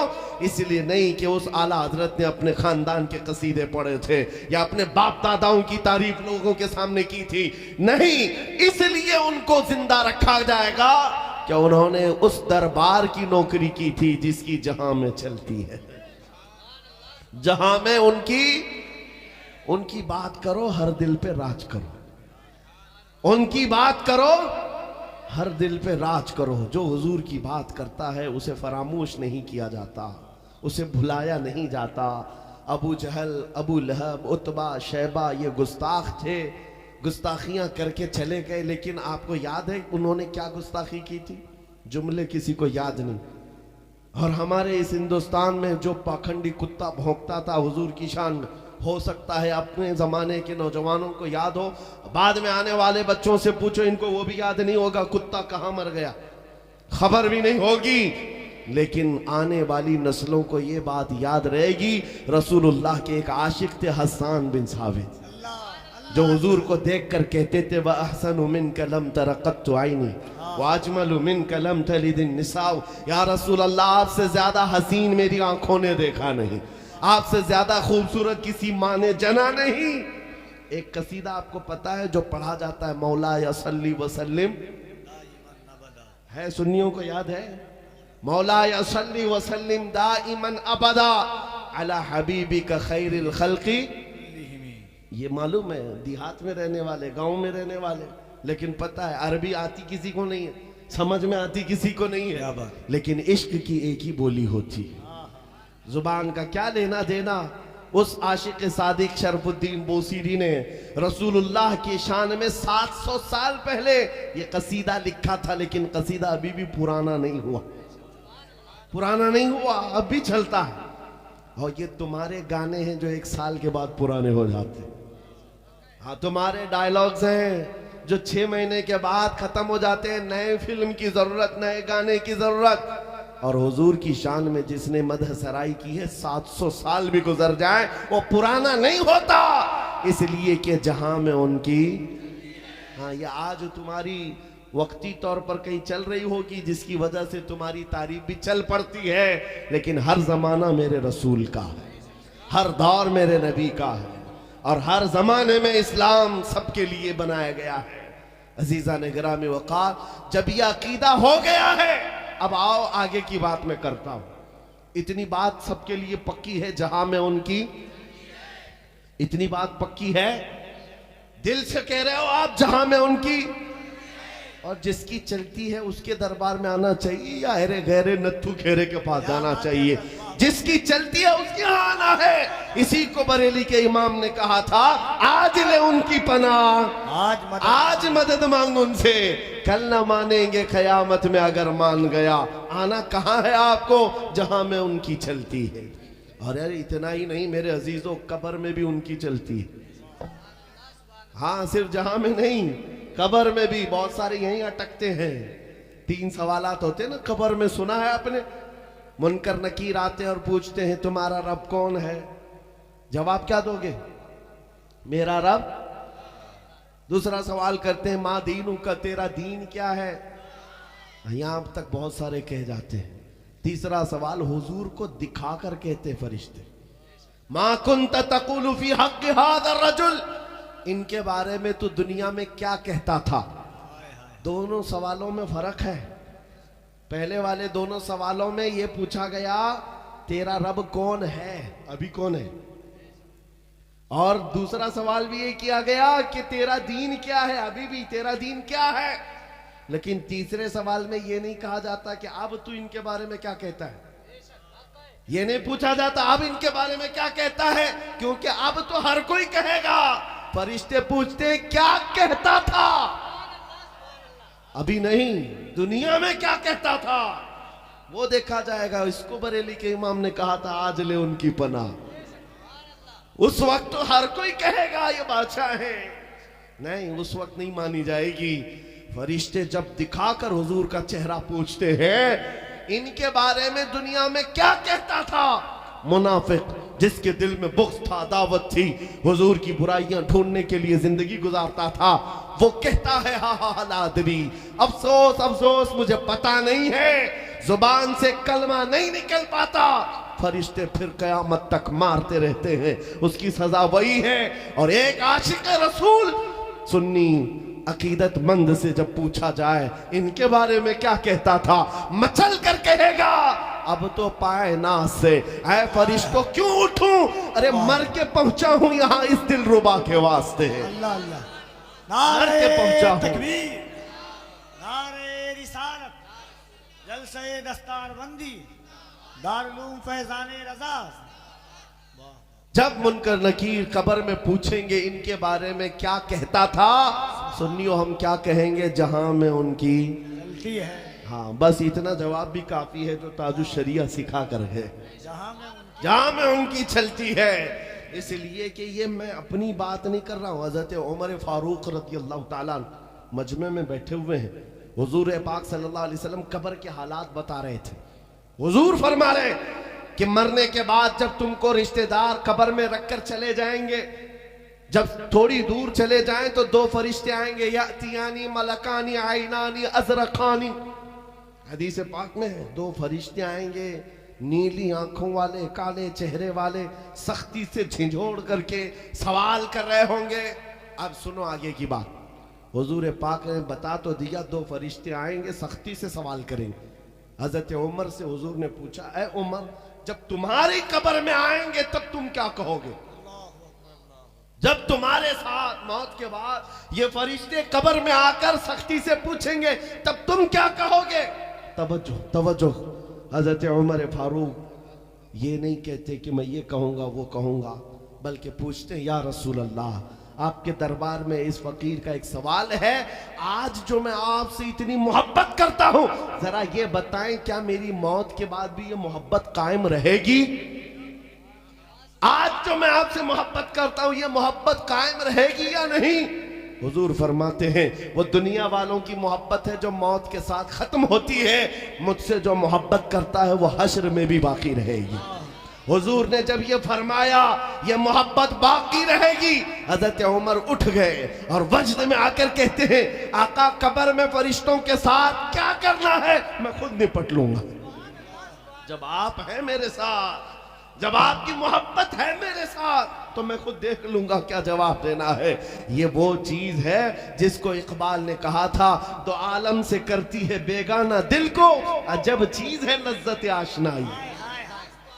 Speaker 2: इसलिए नहीं कि उस आला हजरत ने अपने खानदान के कसीदे पढ़े थे या अपने बाप दादाओं की तारीफ लोगों के सामने की थी, नहीं, इसलिए उनको जिंदा रखा जाएगा कि उन्होंने उस दरबार की नौकरी की थी जिसकी जहां में चलती है, जहां में उनकी बात करो, हर दिल पे राज करो, उनकी बात करो, हर दिल पे राज करो। जो हुजूर की बात करता है उसे फरामोश नहीं किया जाता, उसे भुलाया नहीं जाता। अबू जहल, अबू लहब, उतबा, शैबा ये गुस्ताख थे, गुस्ताखियां करके चले गए, लेकिन आपको याद है उन्होंने क्या गुस्ताखी की थी? जुमले किसी को याद नहीं। और हमारे इस हिंदुस्तान में जो पाखंडी कुत्ता भौंकता था हुजूर की शान, हो सकता है अपने जमाने के नौजवानों को याद हो, बाद में आने वाले बच्चों से पूछो, इनको वो भी याद नहीं होगा कुत्ता कहां मर गया, खबर भी नहीं होगी। लेकिन आने वाली नस्लों को ये बात याद रहेगी, रसूलुल्लाह के एक आशिक थे हसन बिन साबित, जो हुजूर को देखकर कहते थे वह अहसनु मिनका लम तरक़त्तु आइनी व अजमलु मिनका लम तलिदिन निसाउ। या रसूल अल्लाह, आपसे ज्यादा हसीन मेरी आंखों ने देखा नहीं, आपसे ज्यादा खूबसूरत किसी माँ ने जना नहीं। एक कसीदा आपको पता है जो पढ़ा जाता है, मौला या सल्ली वसल्लिम, है सुन्नियों को याद है? मौला या सल्ली वसल्लिम दाइमन अबदा अला हबीबिका खैरिल खल्की। ये मालूम है देहात में रहने वाले, गांव में रहने वाले, लेकिन पता है अरबी आती किसी को नहीं है, समझ में आती किसी को नहीं है, लेकिन इश्क की एक ही बोली होती है, जुबान का क्या लेना देना। उस आशिक सादिक शरफुद्दीन बोसीरी ने रसूलुल्लाह की शान में 700 साल पहले ये कसीदा लिखा था, लेकिन कसीदा अभी भी पुराना नहीं हुआ, पुराना नहीं हुआ, अब भी चलता है। और ये तुम्हारे गाने हैं जो 1 साल के बाद पुराने हो जाते हैं। हाँ, तुम्हारे डायलॉग्स हैं जो 6 महीने के बाद खत्म हो जाते हैं। नए फिल्म की जरूरत, नए गाने की जरूरत। और हुजूर की शान में जिसने मदह सराई की है, 700 साल भी गुजर जाए वो पुराना नहीं होता, इसलिए कि जहां में उनकी, हाँ, ये आज तुम्हारी वक्ती तौर पर कहीं चल रही होगी जिसकी वजह से तुम्हारी तारीफ भी चल पड़ती है, लेकिन हर जमाना मेरे रसूल का है, हर दौर मेरे नबी का है, और हर जमाने में इस्लाम सबके लिए बनाया गया है। अजीजा ने गिरामी वक़ार, जब यह अकीदा हो गया है, अब आओ आगे की बात मैं करता हूं। इतनी बात सबके लिए पक्की है जहां में उनकी, इतनी बात पक्की है, दिल से कह रहे हो आप, जहां में उनकी, और जिसकी चलती है उसके दरबार में आना चाहिए या हेरे गहरे नत्थू खेरे के पास जाना चाहिए? जिसकी चलती है उसके यहाँ आना है। इसी को बरेली के इमाम ने कहा था, आज ले उनकी पनाह, आज मदद मांग उनसे, कल न मानेंगे कयामत में अगर मान गया। आना कहाँ है आपको? जहां में उनकी चलती है। और यार इतना ही नहीं मेरे अजीजों, कब्र में भी उनकी चलती है। हाँ, सिर्फ जहां में नहीं, कब्र में भी बहुत सारे यहीं अटकते हैं। 3 सवालात होते हैं ना कब्र में, सुना है आपने? मुनकर नकीर आते हैं और पूछते हैं तुम्हारा रब कौन है? जवाब क्या दोगे? मेरा रब। दूसरा सवाल करते हैं, माँ दीनू का, तेरा दीन क्या है? यहां तक बहुत सारे कह जाते हैं। तीसरा सवाल हुजूर को दिखाकर कहते फरिश्ते, माँ कुंत तकुलु फी हक़्क़ि हाज़ा रजुल, इनके बारे में तो दुनिया में क्या कहता था? दोनों सवालों में फर्क है। पहले वाले दोनों सवालों में यह पूछा गया तेरा रब कौन है, अभी कौन है, और दूसरा सवाल भी ये किया गया कि तेरा दीन क्या है, अभी भी तेरा दीन क्या है। लेकिन तीसरे सवाल में यह नहीं कहा जाता कि अब तू इनके बारे में क्या कहता है, ये नहीं पूछा जाता अब इनके बारे में क्या कहता है, क्योंकि अब तो हर कोई कहेगा। फरिश्ते पूछते हैं क्या कहता था, अभी नहीं, दुनिया में क्या कहता था वो देखा जाएगा। इसको बरेली के इमाम ने कहा था, आज ले उनकी पनाह। उस वक्त तो हर कोई कहेगा ये बादशाह है, नहीं, उस वक्त नहीं मानी जाएगी। फरिश्ते जब दिखाकर हुजूर का चेहरा पूछते हैं, इनके बारे में दुनिया में क्या कहता था? मुनाफिक जिसके दिल में बुग़्ज़ था, दावत थी, हुजूर की बुराइयां ढूंढने के लिए जिंदगी गुजारता था, वो कहता है हा हा लादरी, अफसोस अफसोस मुझे पता नहीं है, जुबान से कलमा नहीं निकल पाता। फरिश्ते फिर कयामत तक मारते रहते हैं, उसकी सजा वही है। और एक आशिक रसूल सुन्नी अकीदतमंद से जब पूछा जाए इनके बारे में क्या कहता था, मचल कर कहेगा अब तो पाए नाज से, ऐ फरिश्तों क्यों उठूं, अरे मर के पहुंचा हूं यहां इस दिलरुबा के वास्ते।
Speaker 3: अल्लाह अल्लाह,
Speaker 2: मर के पहुंचा हूं।
Speaker 3: तकबीर, नारे रिसालत, जलसे दस्तारबंदी, दारुल फैजाने रजा।
Speaker 2: जब मुनकर नकीर कब्र में पूछेंगे इनके बारे में क्या कहता था, सुन्नियों हम क्या कहेंगे, जहां में उनकी
Speaker 3: गलती है।
Speaker 2: हाँ, बस इतना जवाब भी काफी है जो ताजुश शरिया सिखा कर है, जहां में उनकी चलती है। इसलिए कि ये मैं अपनी बात नहीं कर रहा हूं, हजरत उमर फारूक रज़ियल्लाहु ताला मजमे में बैठे हुए हैं, हुजूर पाक सल्लल्लाहु अलैहि वसल्लम कब्र के हालात बता रहे थे। हुजूर फरमा रहे कि मरने के बाद जब तुमको रिश्तेदार कब्र में रखकर चले जाएंगे, जब थोड़ी दूर चले जाएं तो दो फरिश्ते आएंगे, यातियानी मलकानी आइनानी अजरखानी, हदीस पाक में है, दो फरिश्ते आएंगे नीली आंखों वाले, काले चेहरे वाले, सख्ती से झिझोड़ करके सवाल कर रहे होंगे। अब सुनो आगे की बात, हुजूर पाक ने बता तो दिया, दो फरिश्ते आएंगे सख्ती से सवाल करेंगे। हजरत उमर से हुजूर ने पूछा, ऐ उमर जब तुम्हारी कब्र में आएंगे तब तुम क्या कहोगे? जब तुम्हारे साथ मौत के बाद ये फरिश्ते कब्र में आकर सख्ती से पूछेंगे तब तुम क्या कहोगे? तवज्जो तवज्जो, हजरत उमर फारूक ये नहीं कहते कि मैं ये कहूंगा वो कहूंगा, बल्कि पूछते हैं या रसूल अल्लाह, आपके दरबार में इस फकीर का एक सवाल है, आज जो मैं आपसे इतनी मोहब्बत करता हूं, जरा ये बताएं क्या मेरी मौत के बाद भी ये मोहब्बत कायम रहेगी? आज जो मैं आपसे मोहब्बत करता हूं ये मोहब्बत कायम रहेगी या नहीं? हुजूर फरमाते हैं वो दुनिया वालों की मोहब्बत है जो मौत के साथ खत्म होती है, मुझसे जो मोहब्बत करता है वो हश्र में भी बाकी रहेगी। हुजूर ने जब ये फरमाया ये मोहब्बत बाकी रहेगी, हजरत उमर उठ गए और वजद में आकर कहते हैं, आका कब्र में फरिश्तों के साथ क्या करना है मैं खुद निपट लूंगा। जब आप हैं मेरे साथ, जब आपकी मोहब्बत है मेरे साथ, तो मैं खुद देख लूंगा क्या जवाब देना है। ये वो चीज है जिसको इकबाल ने कहा था, दो आलम से करती है बेगाना दिल को, अजब चीज है लज्जत आशनाई,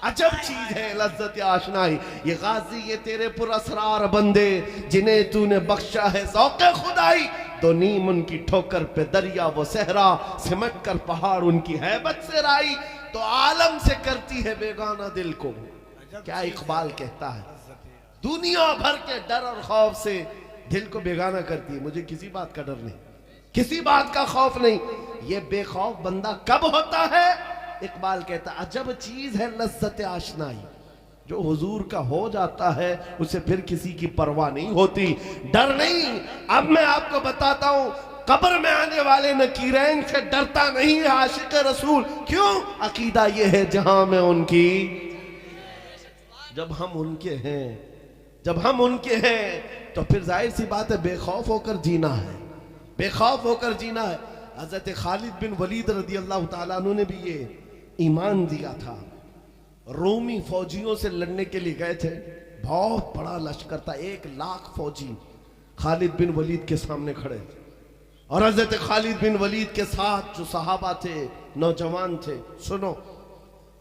Speaker 2: अजब चीज है लज्जत आशनाई। ये गाजी ये तेरे पुरअसरार बंदे जिन्हें तूने बख्शा है ज़ौक़े खुदाई, तो नीम उनकी ठोकर पे दरिया वो सहरा, सिमट कर पहाड़ उनकी हैबत से राई, तो आलम से करती है बेगाना दिल को। क्या इकबाल कहता है, दुनिया भर के डर और खौफ से दिल को बेगाना करती है। मुझे किसी बात का डर नहीं, किसी बात का खौफ नहीं। ये बेखौफ बंदा कब होता है? इकबाल कहता अजब चीज है लज्जत आशनाई, जो हुजूर का हो जाता है उसे फिर किसी की परवाह नहीं होती, डर नहीं। अब मैं आपको बताता हूं, कब्र में आने वाले नकीरैन से डरता नहीं है आशिक रसूल। क्यों? अकीदा ये है जहां में उनकी, जब हम उनके हैं, जब हम उनके हैं तो फिर जाहिर सी बात है बेखौफ होकर जीना है, बेखौफ होकर जीना है। हजरत खालिद बिन वलीद रदी अल्लाह ताला अन्हु ने भी ये ईमान दिया था। रोमी फौजियों से लड़ने के लिए गए थे, बहुत बड़ा लश्कर था, 1 लाख फौजी खालिद बिन वलीद के सामने खड़े थे। और हजरत खालिद बिन वलीद के साथ जो सहाबा थे, नौजवान थे, सुनो,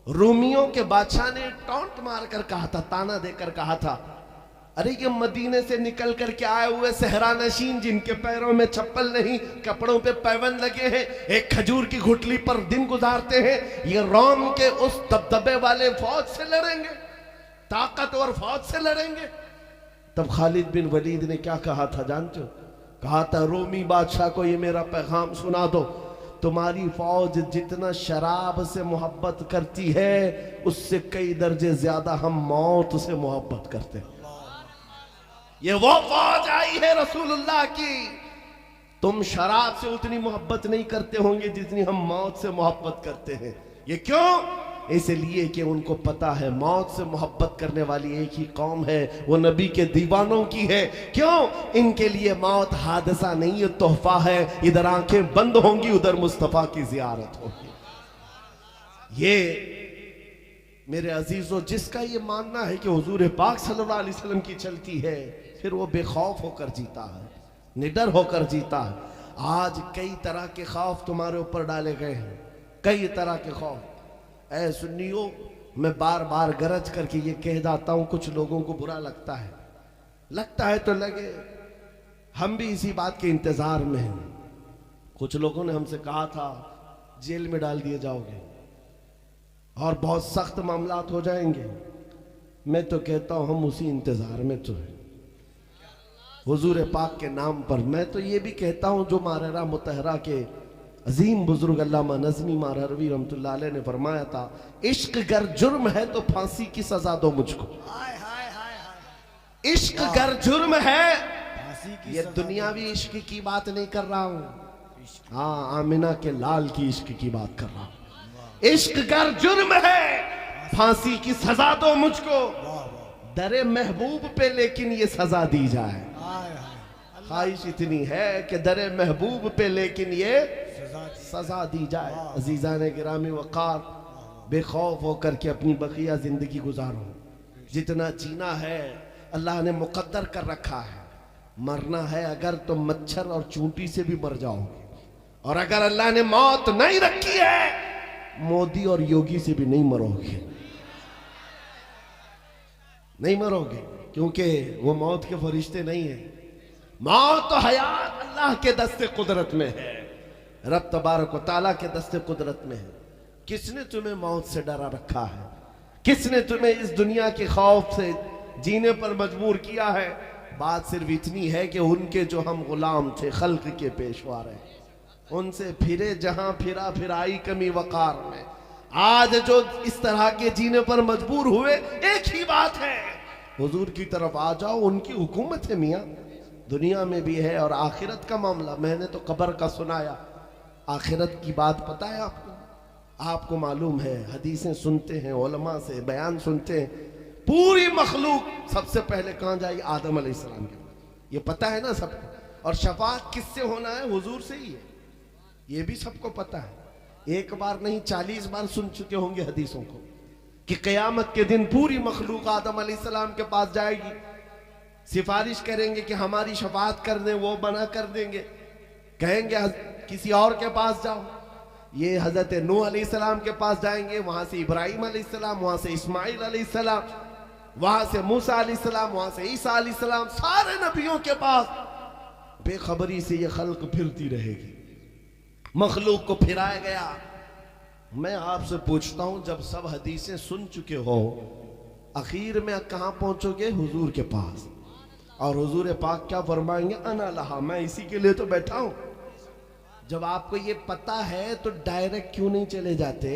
Speaker 2: रोमियों के बादशाह ने टॉन्ट मारकर कहा था, ताना देकर कहा था, अरे ये मदीने से निकल कर के आए हुए सहरा नशीन जिनके पैरों में चप्पल नहीं, कपड़ों पे पैबंद लगे हैं, एक खजूर की घुटली पर दिन गुजारते हैं, ये रोम के उस दबदबे वाले फौज से लड़ेंगे, ताकतवर फौज से लड़ेंगे। तब खालिद बिन वलीद ने क्या कहा था जानते हो? कहा था, रोमी बादशाह को ये मेरा पैगाम सुना दो, तुम्हारी फौज जितना शराब से मोहब्बत करती है उससे कई दर्जे ज्यादा हम मौत से मोहब्बत करते हैं। ये वो फौज आई है रसूलुल्लाह की, तुम शराब से उतनी मोहब्बत नहीं करते होंगे जितनी हम मौत से मोहब्बत करते हैं। ये क्यों? इसलिए कि उनको पता है मौत से मोहब्बत करने वाली एक ही कौम है, वो नबी के दीवानों की है। क्यों? इनके लिए मौत हादसा नहीं है, तोहफा है। इधर आंखें बंद होंगी, उधर मुस्तफा की जियारत होगी। ये मेरे अजीजों, जिसका ये मानना है कि हुजूर पाक सल्लल्लाहु अलैहि वसल्लम की चलती है, फिर वो बेखौफ होकर जीता है, निडर होकर जीता है। आज कई तरह के खौफ तुम्हारे ऊपर डाले गए हैं, कई तरह के खौफ। ऐ सुन्नियों, मैं बार बार गरज करके ये कह जाता हूं, कुछ लोगों को बुरा लगता है तो लगे, हम भी इसी बात के इंतजार में हैं। कुछ लोगों ने हमसे कहा था जेल में डाल दिए जाओगे और बहुत सख्त मामलात हो जाएंगे। मैं तो कहता हूं हम उसी इंतजार में तो है, हुजूर पाक के नाम पर। मैं तो ये भी कहता हूं जो माररा मुतहरा के अजीम बुजुर्ग अल्लामा नज़मी मारहरवी रहमतुल्लाह अलैह ने फरमाया था, इश्क गर जुर्म है तो फांसी की सजा दो मुझको।
Speaker 3: हाय हाय हाय हाय।
Speaker 2: इश्क गर जुर्म है,
Speaker 3: फांसी की
Speaker 2: ये
Speaker 3: सजा
Speaker 2: दुनियावी इश्क की बात नहीं कर रहा हूं, हाँ आमिना के लाल की इश्क की बात कर रहा हूं। इश्क गर जुर्म है, फांसी की सजा दो मुझको, दरे महबूब पे लेकिन ये सजा दी जाए।
Speaker 3: हाय हाय।
Speaker 2: ख्वाहिश इतनी है कि दरे महबूब पे लेकिन ये सजा दी जाए। अजीजा ने गिरामी वक़ार, बेखौफ होकर के अपनी बकिया जिंदगी गुजारो। जितना जीना है अल्लाह ने मुकद्दर कर रखा है, मरना है अगर तो मच्छर और चूंटी से भी मर जाओगे, और अगर अल्लाह ने मौत नहीं रखी है मोदी और योगी से भी नहीं मरोगे, नहीं मरोगे, क्योंकि वो मौत के फरिश्ते नहीं है। मौत तो हयात अल्लाह के दस्ते कुदरत में है, रब तबारक व तआला के दस्ते कुदरत में है। किसने तुम्हें मौत से डरा रखा है? किसने तुम्हें इस दुनिया के खौफ से जीने पर मजबूर किया है? बात सिर्फ इतनी है कि उनके जो हम गुलाम थे, खल्क के पेशवा रहे, उनसे फिरे जहां फिरा फिराई कमी वकार में। आज जो इस तरह के जीने पर मजबूर हुए, एक ही बात है, हुजूर की तरफ आ जाओ, उनकी हुकूमत है मियाँ, दुनिया में भी है और आखिरत का मामला। मैंने तो कब्र का सुनाया, आखिरत की बात पता है आपको? आपको मालूम है, हदीसें सुनते हैं, उलमा से बयान सुनते हैं, पूरी मखलूक सबसे पहले कहाँ जाएगी? आदम अलैहिस्सलाम के पास। ये पता है ना सबको। और शफाअत किससे होना है? हुजूर से ही है, ये भी सबको पता है। एक बार नहीं 40 बार सुन चुके होंगे हदीसों को कि क़यामत के दिन पूरी मखलूक आदम अलैहिस्सलाम के पास जाएगी, सिफारिश करेंगे कि हमारी शफाअत कर दें, वो मना कर देंगे, कहेंगे किसी और के पास जाओ। ये हजरत नूह अलैहिस्सलाम के पास जाएंगे, वहां से इब्राहिम अलैहिस्सलाम, वहां से इस्माइल अलैहिस्सलाम, वहां से मूसा अलैहिस्सलाम, वहां से ईसा अलैहिस्सलाम, सारे नबियों के पास। बेखबरी से ये खल्क फिरती रहेगी, मखलूक को फिराया गया। मैं आपसे पूछता हूं, जब सब हदीसें सुन चुके हो, आखिर में कहां पहुंचोगे? हुजूर के पास। और हुजूर पाक क्या फरमाएंगे? अना लहा, मैं इसी के लिए तो बैठा हूं। जब आपको ये पता है तो डायरेक्ट क्यों नहीं चले जाते?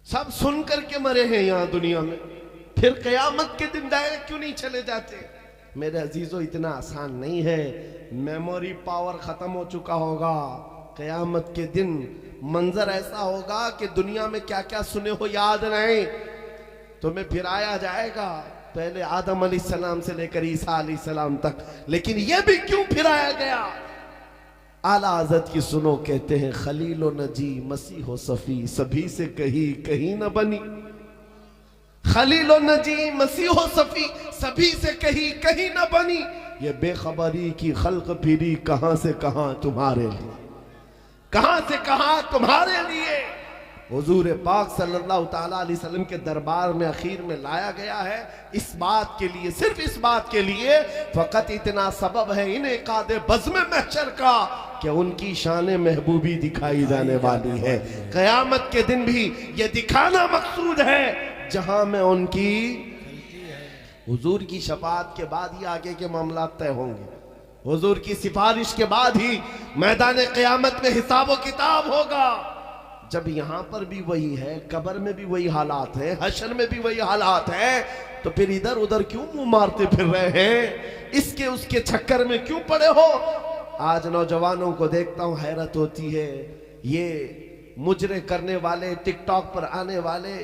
Speaker 2: सब सुन करके मरे हैं यहां दुनिया में, फिर कयामत के दिन डायरेक्ट क्यों नहीं चले जाते? मेरे अजीजों, इतना आसान नहीं है। मेमोरी पावर खत्म हो चुका होगा, कयामत के दिन मंजर ऐसा होगा कि दुनिया में क्या क्या सुने हो याद नहीं, तुम्हें फिराया जाएगा। पहले आदम अलैहिस्सलाम से लेकर ईसा अलैहिस्सलाम तक, लेकिन यह भी क्यों फिराया गया? आला हज़रत की सुनो, कहते हैं खलीलो नजी मसीहो सफी, सभी से कहीं न बनी। खलीलो नजी मसीहो सफी, सभी से कहीं न बनी। ये बेखबरी की खल्क फिरी कहां से कहां तुम्हारे लिए, कहां से कहां तुम्हारे लिए। हुजूर पाक सल्लल्लाहु ताला अलैहि वसल्लम के दरबार में आखिर में लाया गया है इस बात के लिए, सिर्फ इस बात के लिए, फकत इतना सबब है इन्हें कादे बज़्म महशर का कि उनकी शान महबूबी दिखाई जाने वाली है। क़यामत के दिन भी ये दिखाना मकसूद है, जहां में उनकी हुजूर की शफाअत के बाद ही आगे के मामला तय होंगे। हुजूर की सिफारिश के बाद ही मैदान क़यामत में हिसाब व किताब होगा। जब यहां पर भी वही है, कब्र में भी वही हालात है, हशर में भी वही हालात है, तो फिर इधर उधर क्यों मुंह मारते फिर रहे हैं? इसके उसके चक्कर में क्यों पड़े हो? आज नौजवानों को देखता हूं, हैरत होती है। ये मुजरे करने वाले, टिकटॉक पर आने वाले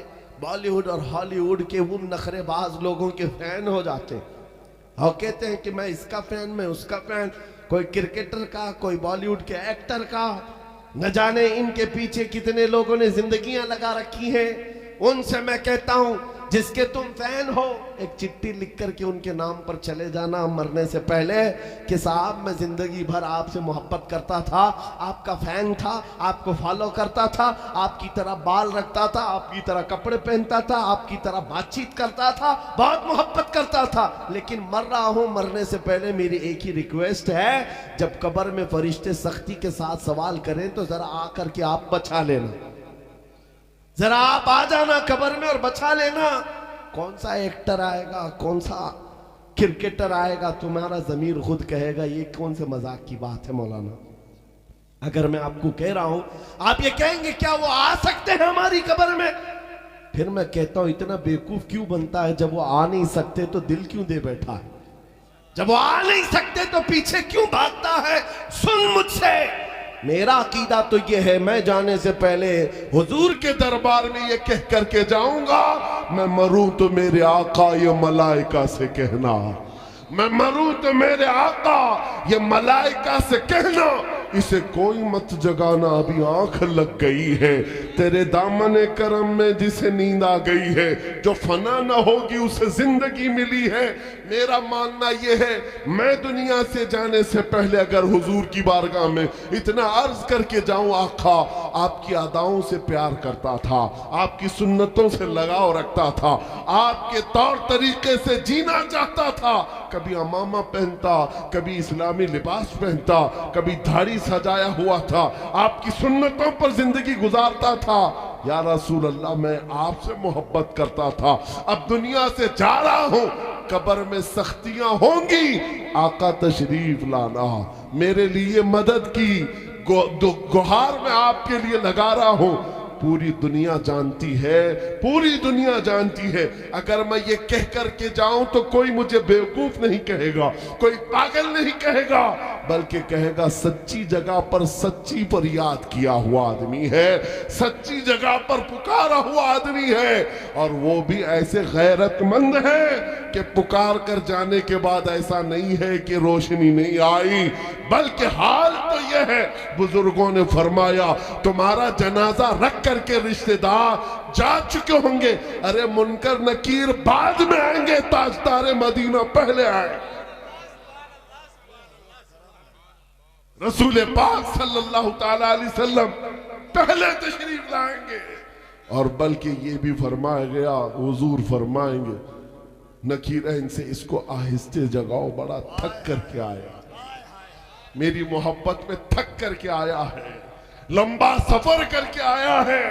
Speaker 2: बॉलीवुड और हॉलीवुड के उन नखरेबाज लोगों के फैन हो जाते हैं और कहते हैं कि मैं इसका फैन, मैं उसका फैन, कोई क्रिकेटर का, कोई बॉलीवुड के एक्टर का। न जाने इनके पीछे कितने लोगों ने जिंदगियां लगा रखी हैं। उनसे मैं कहता हूं, जिसके तुम फैन हो, एक चिट्ठी लिख करके उनके नाम पर चले जाना मरने से पहले कि साहब मैं जिंदगी भर आपसे मोहब्बत करता था, आपका फैन था, आपको फॉलो करता था, आपकी तरह बाल रखता था, आपकी तरह कपड़े पहनता था, आपकी तरह बातचीत करता था, बहुत मोहब्बत करता था, लेकिन मर रहा हूं। मरने से पहले मेरी एक ही रिक्वेस्ट है, जब कब्र में फरिश्ते सख्ती के साथ सवाल करें तो जरा आकर के आप बचा लेना, जरा आप आ जाना कब्र में और बचा लेना। कौन सा एक्टर आएगा, कौन सा क्रिकेटर आएगा, तुम्हारा जमीर खुद कहेगा ये कौन से मजाक की बात है मौलाना। अगर मैं आपको कह रहा हूं, आप ये कहेंगे क्या वो आ सकते हैं हमारी कब्र में? फिर मैं कहता हूं इतना बेवकूफ क्यों बनता है? जब वो आ नहीं सकते तो दिल क्यों दे बैठा है? जब वो आ नहीं सकते तो पीछे क्यों भागता है? सुन मुझसे, मेरा अकीदा तो ये है, मैं जाने से पहले हुजूर के दरबार में ये कह करके जाऊंगा, मैं मरूं तो मेरे आका ये मलाइका से कहना, मैं मरूं तो मेरे आका ये मलाइका से कहना, इसे कोई मत जगाना, अभी आंख लग गई है तेरे दामने करम में जिसे नींद आ गई है, जो फना ना होगी उसे जिंदगी मिली है। मेरा मानना यह है, मैं दुनिया से जाने से पहले अगर हुजूर की बारगाह में इतना अर्ज करके जाऊं, आका आपकी अदाओं से प्यार करता था, आपकी सुन्नतों से लगाव रखता था, आपके तौर तरीके से जीना चाहता था, कभी अमामा पहनता, कभी इस्लामी लिबास पहनता, कभी दाढ़ी सजाया हुआ था, आपकी सुन्नतों पर जिंदगी गुजारता था। या रसूल अल्लाह, मैं आपसे मोहब्बत करता था, अब दुनिया से जा रहा हूं, कब्र में सख्तियां होंगी, आका तशरीफ लाना, मेरे लिए मदद की गुहार मैं आपके लिए लगा रहा हूं। पूरी दुनिया जानती है, पूरी दुनिया जानती है, अगर मैं ये कह करके जाऊं तो कोई मुझे बेवकूफ नहीं कहेगा, कोई पागल नहीं कहेगा, बल्कि कहेगा सच्ची जगह पर सच्ची पर याद किया हुआ आदमी है, सच्ची जगह पर पुकारा हुआ आदमी है। और वो भी ऐसे गैरतमंद है कि पुकार कर जाने के बाद ऐसा नहीं है कि रोशनी नहीं आई, बल्कि हाल तो यह है, बुजुर्गों ने फरमाया तुम्हारा जनाजा रख करके रिश्तेदार जा चुके होंगे, अरे मुनकर नकीर बाद में आएंगे, ताजदार मदीना पहले आए। रसूल पाक सल्लल्लाहु ताला अलैहि वसल्लम पहले तशरीफ लाएंगे। और बल्कि ये भी फरमाया गया, हुजूर फरमाएंगे नकीरैन से इसको आहिस्ते जगाओ, बड़ा थक करके आया, मेरी मोहब्बत में थक करके आया है, लंबा सफर करके आया है,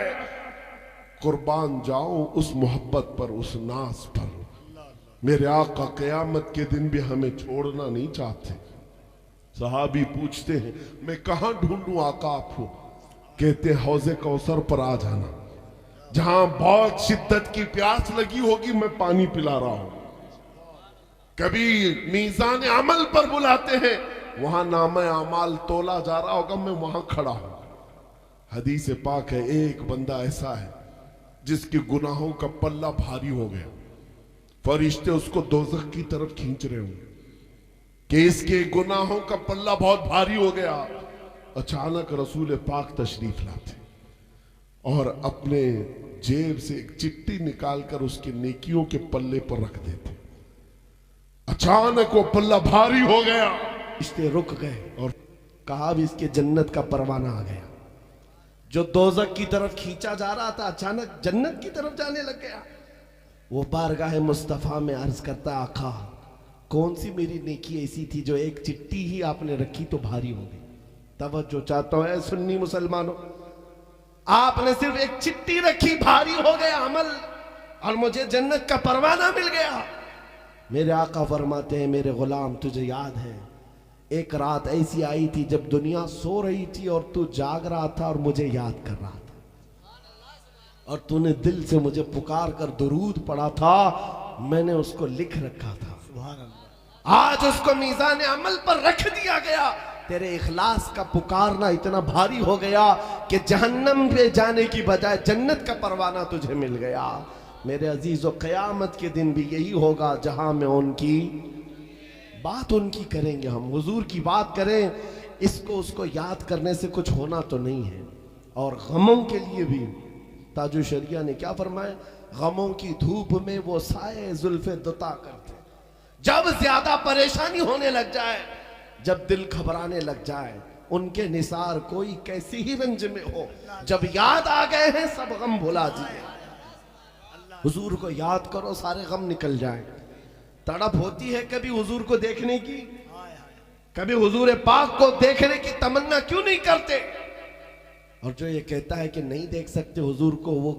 Speaker 2: कुर्बान जाओ उस मोहब्बत पर, उस नाज पर। मेरे आका क़यामत के दिन भी हमें छोड़ना नहीं चाहते। सहाबी पूछते हैं मैं कहां ढूंढूं आका आपको? कहते हौज़े कौसर पर आ जाना, जहां बहुत शिद्दत की प्यास लगी होगी मैं पानी पिला रहा हूं। कभी मीज़ान अमल पर बुलाते हैं, वहां नामे अमाल तोला जा रहा होगा, मैं वहां खड़ा हूं। हदीस पाक है, एक बंदा ऐसा है जिसके गुनाहों का पल्ला भारी हो गया,
Speaker 4: फरिश्ते उसको दोज़ख की तरफ खींच रहे होंगे कि इसके गुनाहों का पल्ला बहुत भारी हो गया। अचानक रसूल पाक तशरीफ लाते और अपने जेब से एक चिट्ठी निकालकर उसके नेकियों के पल्ले पर रख देते। अचानक वो पल्ला भारी हो गया,
Speaker 2: रिश्ते रुक गए और कहा अब इसके जन्नत का परवाना आ गया। जो दोज़ख की तरफ खींचा जा रहा था अचानक जन्नत की तरफ जाने लग गया। वो बारगाह मुस्तफ़ा में अर्ज करता, आका कौन सी मेरी नेकी ऐसी थी जो एक चिट्ठी ही आपने रखी तो भारी हो गई। तवज्जो चाहता हूं सुन्नी मुसलमानों, आपने सिर्फ एक चिट्ठी रखी, भारी हो गया अमल और मुझे जन्नत का परवाना मिल गया। मेरे आका फरमाते हैं, मेरे गुलाम तुझे याद है एक रात ऐसी आई थी जब दुनिया सो रही थी और तू जाग रहा था और मुझे याद कर रहा था और तूने दिल से मुझे पुकार कर दुरूद पढ़ा था, मैंने उसको लिख रखा था। आज उसको मीज़ान अमल पर रख दिया गया। तेरे इखलास का पुकारना इतना भारी हो गया कि जहन्नम पे जाने की बजाय जन्नत का परवाना तुझे मिल गया। मेरे अजीजों, क़यामत के दिन भी यही होगा जहां में उनकी बात उनकी करेंगे, हम हुजूर की बात करें, इसको उसको याद करने से कुछ होना तो नहीं है। और गमों के लिए भी ताजु शरिया ने क्या फरमाया, गमों की धूप में वो साए जुल्फे दुता करते। जब ज्यादा परेशानी होने लग जाए, जब दिल घबराने लग जाए, उनके निसार कोई कैसी ही रंज में हो, जब याद आ गए हैं सब गम भुला दिए। हुजूर को याद करो, सारे गम निकल जाए। तड़प होती है कभी हुजूर को देखने की, कभी हुजूर पाक को देखने की तमन्ना क्यों नहीं करते। और जो ये कहता है कि नहीं देख सकते हुजूर को, वो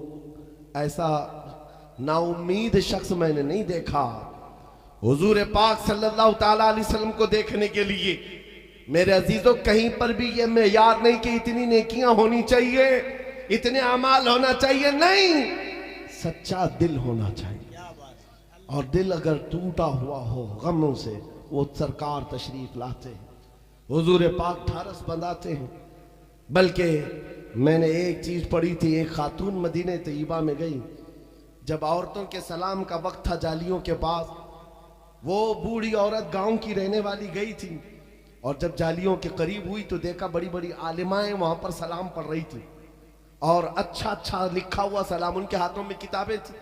Speaker 2: ऐसा नाउम्मीद शख्स मैंने नहीं देखा। हुजूर पाक सल्लल्लाहु ताला अलैहि वसल्लम को देखने के लिए मेरे अजीजों कहीं पर भी ये मेयार नहीं कि इतनी नेकियां होनी चाहिए, इतने अमाल होना चाहिए, नहीं, सच्चा दिल होना चाहिए। और दिल अगर टूटा हुआ हो गमों से, वो सरकार तशरीफ लाते हैं, हुजूर पाक ढारस बंधाते हैं। बल्कि मैंने एक चीज पढ़ी थी, एक खातून मदीने तैयबा में गई, जब औरतों के सलाम का वक्त था जालियों के पास, वो बूढ़ी औरत गांव की रहने वाली गई थी और जब जालियों के करीब हुई तो देखा बड़ी बड़ी आलिमाएं वहां पर सलाम पढ़ रही थी और अच्छा अच्छा लिखा हुआ सलाम, उनके हाथों में किताबें थी।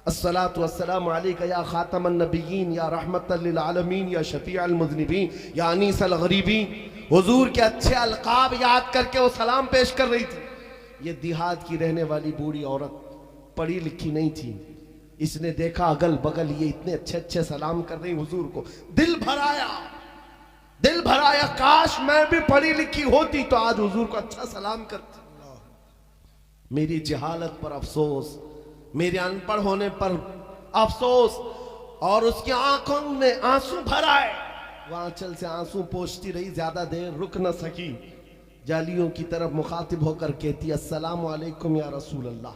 Speaker 2: अस्सलातु वस्सलामु अलैका या खातमन नबिय्यीन या रहमतल लिल आलमीन या शफीअल मुज़निबीन या अनीसल गरीबीन। हुजूर के अच्छे अलकाब याद करके वो सलाम पेश कर रही थी। ये देहात की रहने वाली बूढ़ी औरत पढ़ी लिखी नहीं थी। इसने देखा अगल बगल ये इतने अच्छे अच्छे सलाम कर रही हुजूर को, दिल भराया, काश मैं भी पढ़ी लिखी होती तो आज हुजूर को अच्छा सलाम करती। मेरी जहालत पर अफसोस, मेरे अनपढ़ होने पर अफसोस। और उसकी आंखों में आंसू भर आए, वह आंचल से आंसू पोंछती रही, ज्यादा देर रुक न सकी। जालियों की तरफ मुखातिब होकर कहती, अस्सलामु अलैकुम या रसूल अल्लाह,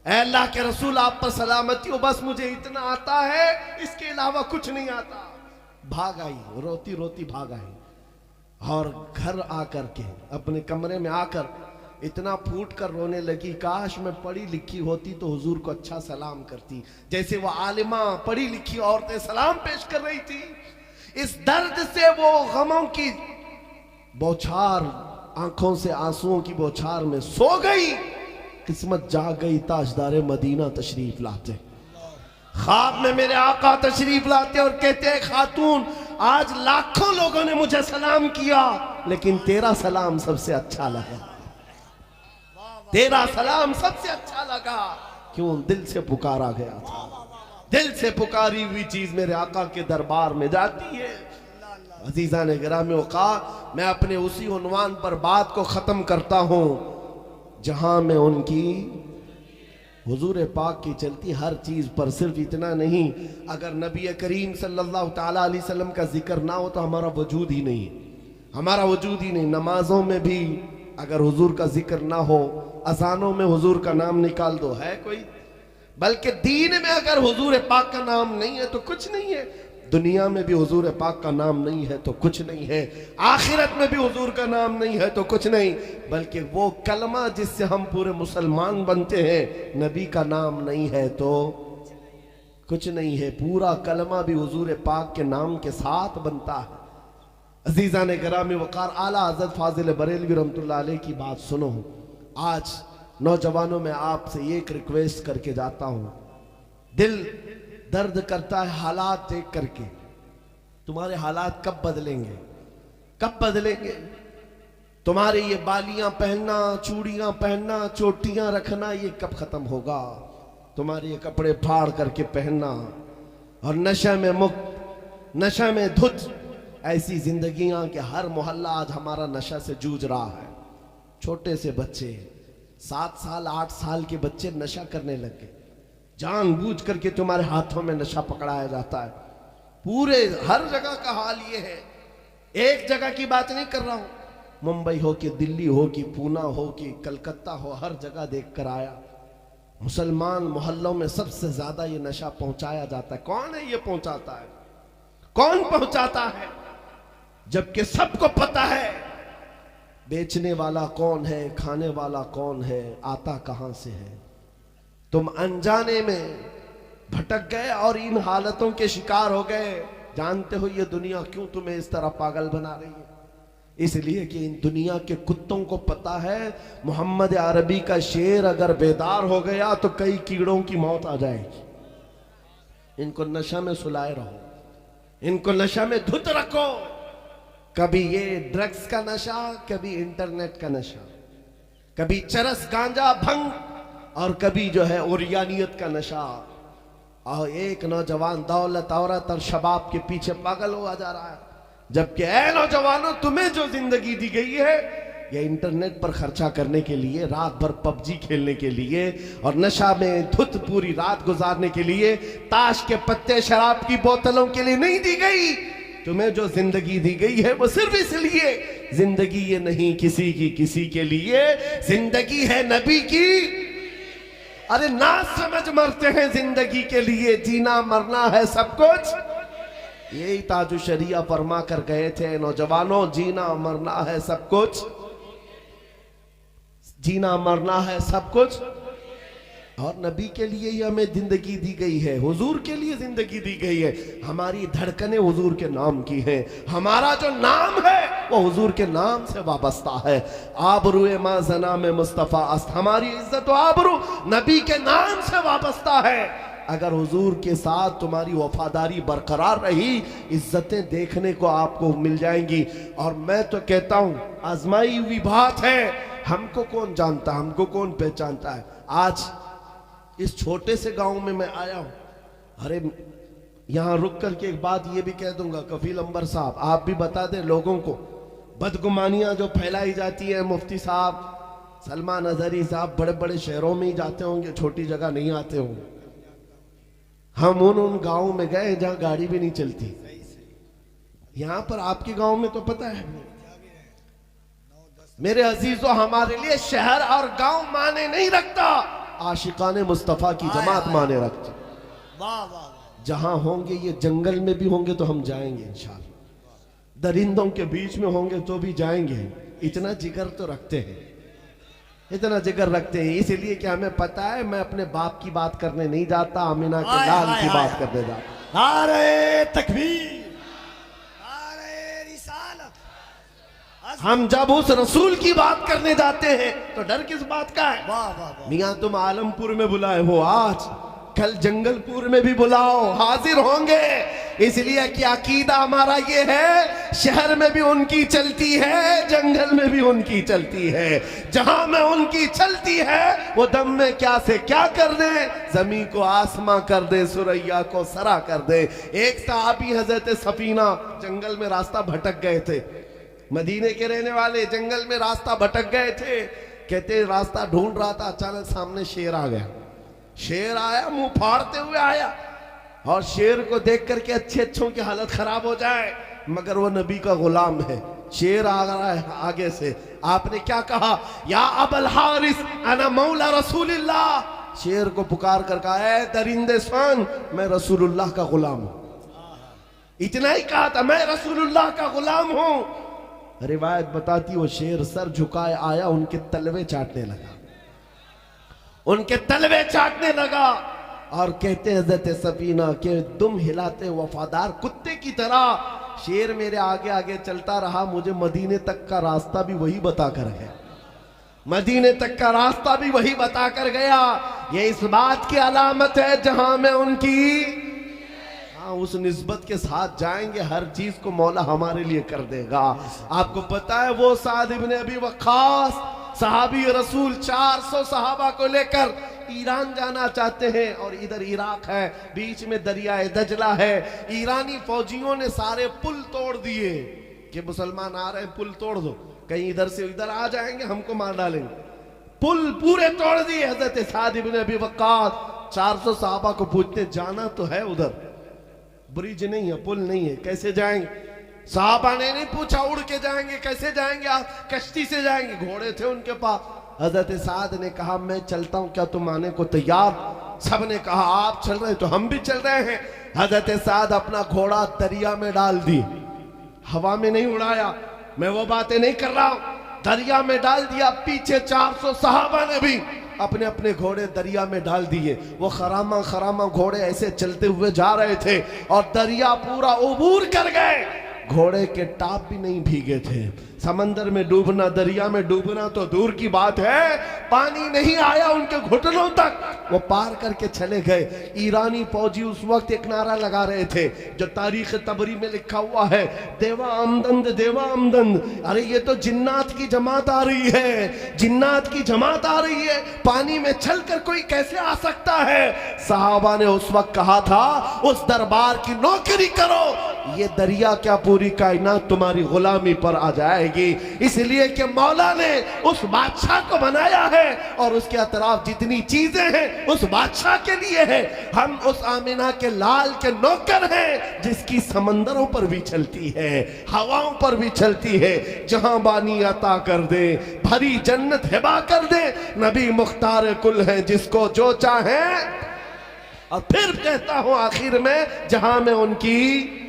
Speaker 2: ऐ अल्लाह के रसूल आप पर सलामती हो, बस मुझे इतना आता है, इसके अलावा कुछ नहीं आता। भाग आई, रोती रोती भाग आई और घर आकर के अपने कमरे में आकर इतना फूट कर रोने लगी, काश मैं पढ़ी लिखी होती तो हुजूर को अच्छा सलाम करती, जैसे वो आलिमा पढ़ी लिखी औरतें सलाम पेश कर रही थी। इस दर्द से वो गमों की बौछार, आंखों से आंसुओं की बौछार में सो गई। किस्मत जाग गई, ताजदारे मदीना तशरीफ लाते, ख्वाब में मेरे आका तशरीफ लाते और कहते हैं, खातून आज लाखों लोगों ने मुझे सलाम किया लेकिन तेरा सलाम सबसे अच्छा लगा, तेरा सलाम सबसे अच्छा लगा। क्यों? दिल से पुकारा गया था। दिल से पुकारी हुई चीज मेरे आका के दरबार में जाती है। अजीजा ने गिरामी औकात, मैं अपने उसी उन्वान पर बात को खत्म करता हूं जहां में उनकी हुजूर पाक की चलती हर चीज पर। सिर्फ इतना नहीं, अगर नबी करीम सल्लल्लाहु ताला अलैहि वसल्लम का जिक्र ना हो तो हमारा वजूद ही नहीं, हमारा वजूद ही नहीं। नमाजों में भी अगर हुजूर का जिक्र ना हो, अजानों में हुजूर का नाम निकाल दो, है कोई? बल्कि दीन में अगर हुजूर पाक का नाम नहीं है तो कुछ नहीं है। दुनिया में भी हुजूर पाक का नाम नहीं है तो कुछ नहीं है, आखिरत में भी हुजूर का नाम नहीं है तो कुछ नहीं। बल्कि वो कलमा जिससे हम पूरे मुसलमान बनते हैं, नबी का नाम नहीं है तो कुछ नहीं है, पूरा कलमा भी हुजूर पाक के नाम के साथ बनता है। अजीजा ने गिरामी वकार आला हज़रत फाजिल बरेलवी रहमतुल्लाह अलैह की बात सुनो। आज नौजवानों में आपसे एक रिक्वेस्ट करके जाता हूं, दिल दर्द करता है हालात देख करके। तुम्हारे हालात कब बदलेंगे, कब बदलेंगे? तुम्हारे ये बालियां पहनना, चूड़ियां पहनना, चोटियां रखना, ये कब खत्म होगा? तुम्हारे ये कपड़े फाड़ करके पहनना और नशे में मुक्त, नशे में धुत, ऐसी जिंदगियां कि हर मोहल्ला आज हमारा नशा से जूझ रहा है। छोटे से बच्चे 7 साल 8 साल के बच्चे नशा करने लगे, जानबूझ करके तुम्हारे हाथों में नशा पकड़ाया जाता है। पूरे हर जगह का हाल ये है, एक जगह की बात नहीं कर रहा हूं, मुंबई हो कि दिल्ली हो कि पूना हो कि कलकत्ता हो, हर जगह देख कर आया। मुसलमान मोहल्लों में सबसे ज्यादा ये नशा पहुंचाया जाता है। कौन है ये पहुंचाता है? कौन पहुंचाता है? जबकि सबको पता है बेचने वाला कौन है, खाने वाला कौन है, आता कहां से है। तुम अनजाने में भटक गए और इन हालतों के शिकार हो गए। जानते हो ये दुनिया क्यों तुम्हें इस तरह पागल बना रही है? इसलिए कि इन दुनिया के कुत्तों को पता है मोहम्मद अरबी का शेर अगर बेदार हो गया तो कई कीड़ों की मौत आ जाएगी। इनको नशा में सुलाए रहो, इनको नशा में धुत रखो। कभी ये ड्रग्स का नशा, कभी इंटरनेट का नशा, कभी चरस गांजा भंग, और कभी जो है उरियानियत का नशा। और एक नौजवान दौलत, औरत और शबाब के पीछे पागल हुआ जा रहा है। जबकि ऐ नौजवानों, तुम्हें जो जिंदगी दी गई है ये इंटरनेट पर खर्चा करने के लिए, रात भर पबजी खेलने के लिए और नशा में धुत पूरी रात गुजारने के लिए, ताश के पत्ते, शराब की बोतलों के लिए नहीं दी गई। तुम्हें जो जिंदगी दी गई है वो सिर्फ इसलिए, जिंदगी ये नहीं किसी की किसी के लिए, जिंदगी है नबी की। अरे ना समझ मरते हैं जिंदगी के लिए, जीना मरना है सब कुछ। यही ताजु शरिया फरमा कर गए थे, नौजवानों जीना मरना है सब कुछ, जीना मरना है सब कुछ। और नबी के लिए ही हमें जिंदगी दी गई है, हुजूर के लिए जिंदगी दी गई है। हमारी धड़कनें हुजूर के नाम की हैं, हमारा जो नाम है वो हुजूर के नाम से वाबस्ता है। आबरूए मा जना में मुस्तफा अस्त, हमारी इज्जत व आबरू नबी के नाम से वाबस्ता है। अगर हुजूर के साथ तुम्हारी वफादारी बरकरार रही, इज्जतें देखने को आपको मिल जाएंगी। और मैं तो कहता हूं आजमाई हुई बात है, हमको कौन जानता, हमको कौन पहचानता है। आज इस छोटे से गांव में मैं आया हूं। अरे यहां रुक करके एक बात ये भी कह दूंगा, कफील अंबर साहब आप भी बता दें लोगों को, बदगुमानियां जो फैलाई जाती है, मुफ्ती साहब, सलमान अजहरी साहब बड़े बड़े शहरों में ही जाते होंगे, छोटी जगह नहीं आते होंगे। हम उन गांवों में गए जहां गाड़ी भी नहीं चलती। यहां पर आपके गांव में तो पता है मेरे अजीजों, हमारे लिए शहर और गांव माने नहीं रखता, आशिकाने मुस्तफा की जमात माने रखती।
Speaker 3: वाह वाह वाह।
Speaker 2: जहां होंगे ये जंगल में भी होंगे तो हम जाएंगे इंशाअल्लाह, दरिंदों के बीच में होंगे तो भी जाएंगे। इतना जिगर तो रखते हैं, इतना जिगर रखते हैं। इसलिए कि हमें पता है मैं अपने बाप की बात करने नहीं जाता, अमीना के लाल की बात करने जाता।
Speaker 3: नारे तकबीर, नारे रिसालत।
Speaker 2: हम जब उस रसूल की बात करने जाते हैं तो डर किस बात का है?
Speaker 3: वाह वाह वाह।
Speaker 2: मियां तुम आलमपुर में बुलाए हो आज, कल जंगलपुर में भी बुलाओ, हाजिर होंगे। इसलिए कि अकीदा हमारा ये है, शहर में भी उनकी चलती है, जंगल में भी उनकी चलती है। जहां में उनकी चलती है वो दम में क्या से क्या कर दे, जमीन को आसमां कर दे, सुरैया को सरा कर दे। एक सहाबी हजरत सफीना जंगल में रास्ता भटक गए थे, मदीने के रहने वाले जंगल में रास्ता भटक गए थे। कहते रास्ता ढूंढ रहा था, अचानक सामने शेर आ गया। शेर आया, मुंह फाड़ते हुए आया, और शेर को देख करके अच्छे अच्छों की हालत खराब हो जाए, मगर वो नबी का गुलाम है। शेर आ रहा है आगे से, आपने क्या कहा? या अबल हारिस अना मौला रसूलुल्लाह। शेर को पुकार कर कहा, है दरिंदे स्वान, मैं रसूलुल्लाह का गुलाम हूं। इतना ही कहा था, मैं रसूलुल्लाह का गुलाम हूं। रिवायत बताती वो शेर सर झुकाए आया, उनके तलवे चाटने लगा, उनके तलवे चाटने लगा। और कहते हैं हजरत सफीना के दुम हिलाते वफादार कुत्ते की तरह शेर मेरे आगे आगे चलता रहा, मुझे मदीने तक का रास्ता भी वही बता कर गया, मदीने तक का रास्ता भी वही बता कर गया। ये इस बात की अलामत है जहां में उनकी, हाँ, उस निस्बत के साथ जाएंगे, हर चीज को मौला हमारे लिए कर देगा। आपको पता है वो साद इब्ने अबी वक्कास सहाबी रसूल 400 सहाबा को लेकर ईरान जाना चाहते हैं, और इधर इराक है, बीच में दरियाए दजला है। ईरानी फौजियों ने सारे पुल तोड़ दिए कि मुसलमान आ रहे हैं, पुल तोड़ दो, कहीं इधर से इधर आ जाएंगे, हमको मार डालेंगे। पुल पूरे तोड़ दिए। हजरत साद इब्ने अबी वक्कास 400 सहाबा को पूछते जाना तो है उधर, ब्रिज नहीं है, पुल नहीं है, कैसे जाएंगे? साहबा ने नहीं पूछा उड़ के जाएंगे, कैसे जाएंगे आप? कश्ती से जाएंगे, घोड़े थे उनके पास। हजरत साद ने कहा मैं चलता हूं, क्या तुम आने को तैयार? सब ने कहा आप चल रहे तो हम भी चल रहे हैं। हजरत साद अपना घोड़ा दरिया में डाल दिए, हवा में नहीं उड़ाया, मैं वो बातें नहीं कर रहा हूं, दरिया में डाल दिया। पीछे 400 सहाबा ने भी अपने अपने घोड़े दरिया में डाल दिए। वो खरामा खरामा घोड़े ऐसे चलते हुए जा रहे थे और दरिया पूरा उबूर कर गए, घोड़े के टाप भी नहीं भीगे थे। समंदर में डूबना, दरिया में डूबना तो दूर की बात है, पानी नहीं आया उनके घुटनों तक, वो पार करके चले गए। ईरानी फौजी उस वक्त एक नारा लगा रहे थे जो तारीख तबरी में लिखा हुआ है, देवा आमदंद देवा आमदंद। अरे ये तो जिन्नात की जमात आ रही है, जिन्नात की जमात आ रही है, पानी में चलकर कोई कैसे आ सकता है? सहाबा ने उस वक्त कहा था उस दरबार की नौकरी करो, ये दरिया क्या पूरी कायनात तुम्हारी गुलामी पर आ जाएगी। इसलिए कि मौला ने उस बादशाह को बनाया है और उसके अतराफ जितनी चीजें हैं उस बादशाह के लिए है। हम उस आमिना के लाल के नौकर हैं जिसकी समंदरों पर भी चलती है, हवाओं पर भी चलती है। जहां बानी अता कर दे, भरी जन्नत हिबा कर दे, नबी मुख्तार कुल है जिसको जो चाहे। और फिर कहता हूं आखिर में जहां में उनकी,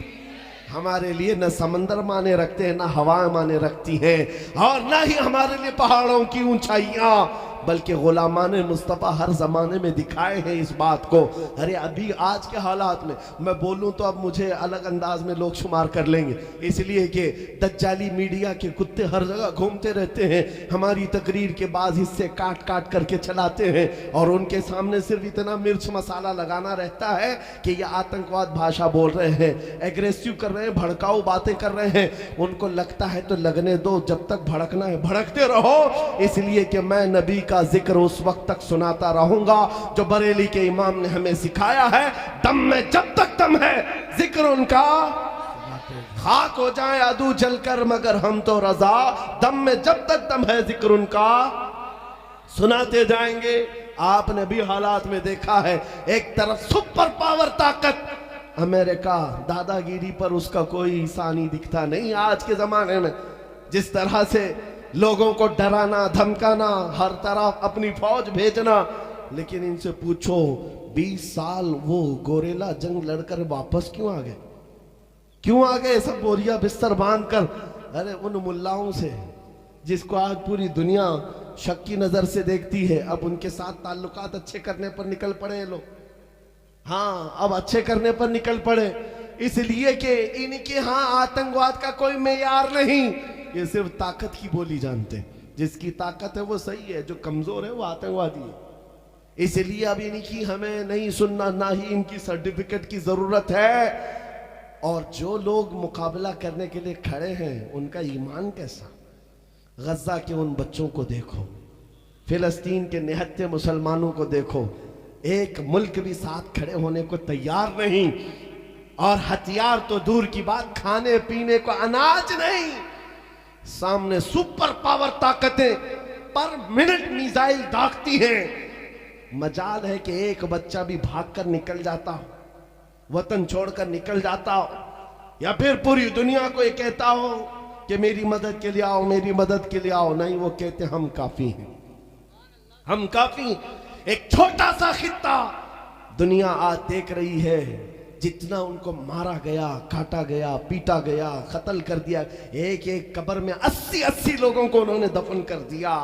Speaker 2: हमारे लिए न समंदर माने रखते हैं, न हवाएं माने रखती हैं, और न ही हमारे लिए पहाड़ों की ऊंचाइयां, बल्कि गुलामान मुस्तफ़ा हर जमाने में दिखाए हैं इस बात को। अरे अभी आज के हालात में मैं बोलूं तो अब मुझे अलग अंदाज में लोग शुमार कर लेंगे, इसलिए कि दज्जाली मीडिया के कुत्ते हर जगह घूमते रहते हैं, हमारी तकरीर के बाद हिस्से काट काट करके चलाते हैं और उनके सामने सिर्फ इतना मिर्च मसाला लगाना रहता है कि ये आतंकवाद भाषा बोल रहे हैं, एग्रेसिव कर रहे हैं, भड़काऊ बातें कर रहे हैं। उनको लगता है तो लगने दो, जब तक भड़कना है भड़कते रहो। इसलिए कि मैं नबी का जिक्र उस वक्त तक सुनाता रहूंगा जो बरेली के इमाम ने हमें सिखाया है, दम में जब तक दम है जिक्र उनका, खाक हो जाए अदू जलकर मगर हम तो रजा, दम में जब तक दम है जिक्र उनका सुनाते जाएंगे। आपने भी हालात में देखा है, एक तरफ सुपर पावर ताकत अमेरिका, दादागिरी पर उसका कोई हिस्सा नहीं दिखता नहीं आज के जमाने में, जिस तरह से लोगों को डराना धमकाना, हर तरफ अपनी फौज भेजना। लेकिन इनसे पूछो 20 साल वो गोरेला जंग लड़कर वापस क्यों आ गए? क्यों आ गए सब बोरिया बिस्तर बांधकर? अरे उन मुल्लाओं से जिसको आज पूरी दुनिया शक की नजर से देखती है, अब उनके साथ ताल्लुकात अच्छे करने पर निकल पड़े लोग। हाँ, अब अच्छे करने पर निकल पड़े, इसलिए कि इनके यहाँ आतंकवाद का कोई मेयार नहीं, ये सिर्फ ताकत की बोली जानते हैं। जिसकी ताकत है वो सही है, जो कमजोर है वो आतंकवादी है। इसलिए अब इनकी हमें नहीं सुनना, ना ही इनकी सर्टिफिकेट की जरूरत है। और जो लोग मुकाबला करने के लिए खड़े हैं उनका ईमान कैसा? गजा के उन बच्चों को देखो, फिलिस्तीन के निहत्थे मुसलमानों को देखो, एक मुल्क भी साथ खड़े होने को तैयार नहीं, और हथियार तो दूर की बात, खाने पीने को अनाज नहीं। सामने सुपर पावर ताकतें पर मिनट मिसाइल दागती हैं। मजाल है कि एक बच्चा भी भागकर निकल जाता हो, वतन छोड़कर निकल जाता हो, या फिर पूरी दुनिया को ये कहता हो कि मेरी मदद के लिए आओ, मेरी मदद के लिए आओ। नहीं, वो कहते हम काफी हैं, हम काफी। एक छोटा सा खित्ता दुनिया आज देख रही है, जितना उनको मारा गया, काटा गया, पीटा गया, कत्ल कर दिया, एक एक कब्र में 80-80 लोगों को उन्होंने दफन कर दिया।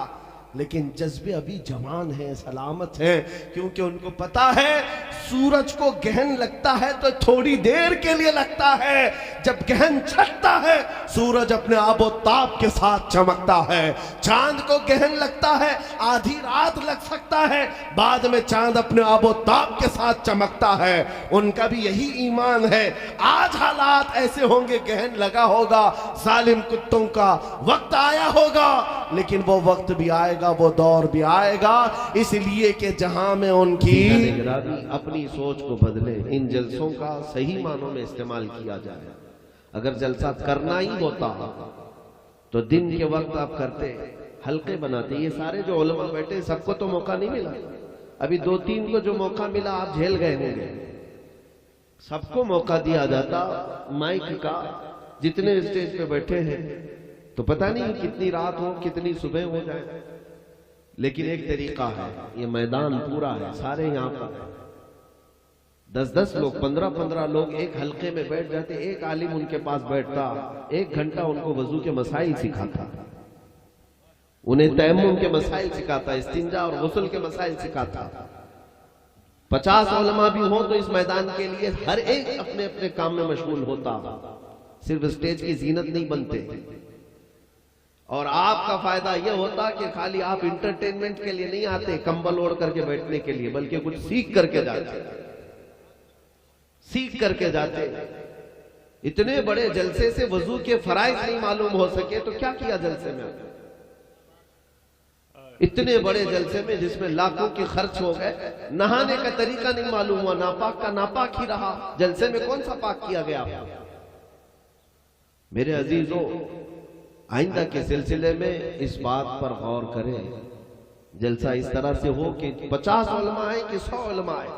Speaker 2: लेकिन जज्बे अभी जवान हैं, सलामत हैं, क्योंकि उनको पता है सूरज को गहन लगता है तो थोड़ी देर के लिए लगता है, जब गहन छटता है सूरज अपने आबो ताप के साथ चमकता है। चांद को गहन लगता है, आधी रात लग सकता है, बाद में चांद अपने आबो ताप के साथ चमकता है। उनका भी यही ईमान है। आज हालात ऐसे होंगे, गहन लगा होगा, जालिम कुत्तों का वक्त आया होगा, लेकिन वो वक्त भी आएगा, वो दौर भी आएगा, इसलिए कि जहां में उनकी अपनी सोच को बदले, इन जलसों का सही मानों में इस्तेमाल किया जाए। अगर जलसा करना ही होता तो दिन के वक्त आप करते, हल्के बनाते। ये सारे जो उलमा बैठे सबको तो मौका नहीं मिला, अभी 2-3 को जो मौका मिला आप झेल गए होंगे। सबको मौका दिया जाता माइक का, जितने स्टेज पे बैठे हैं, तो पता नहीं कितनी रात हो, कितनी सुबह हो जाए। लेकिन एक तरीका है, ये मैदान पूरा है, सारे यहां पर 10-10 लोग, 15-15 लोग एक हल्के में बैठ जाते। एक आलिम उनके पास बैठता, 1 घंटा उनको वजू के मसाइल सिखाता, उन्हें तयम्मुम के मसाइल सिखाता, इस्तिंजा और गुस्ल के मसाइल सिखाता। 50 उलमा भी हो तो इस मैदान के लिए हर एक अपने अपने काम में मशगूल होता, सिर्फ स्टेज की जीनत नहीं बनते। और आपका फायदा यह होता कि खाली आप इंटरटेनमेंट के लिए नहीं आते, कंबल ओढ़ करके बैठने के लिए, बल्कि कुछ सीख करके जाते, सीख करके जाते। इतने बड़े जलसे से वजू के फराइज नहीं मालूम हो सके तो क्या किया जलसे में? इतने बड़े जलसे में जिसमें लाखों के खर्च हो गए, नहाने का तरीका नहीं मालूम हुआ, नापाक का नापाक ही रहा। जलसे में कौन सा पाक किया गया? मेरे अजीजों, आइंदा के सिलसिले में इस बात पर गौर करें, जलसा इस तरह से हो कि 50 उलमा आए कि 100 उलमा आए,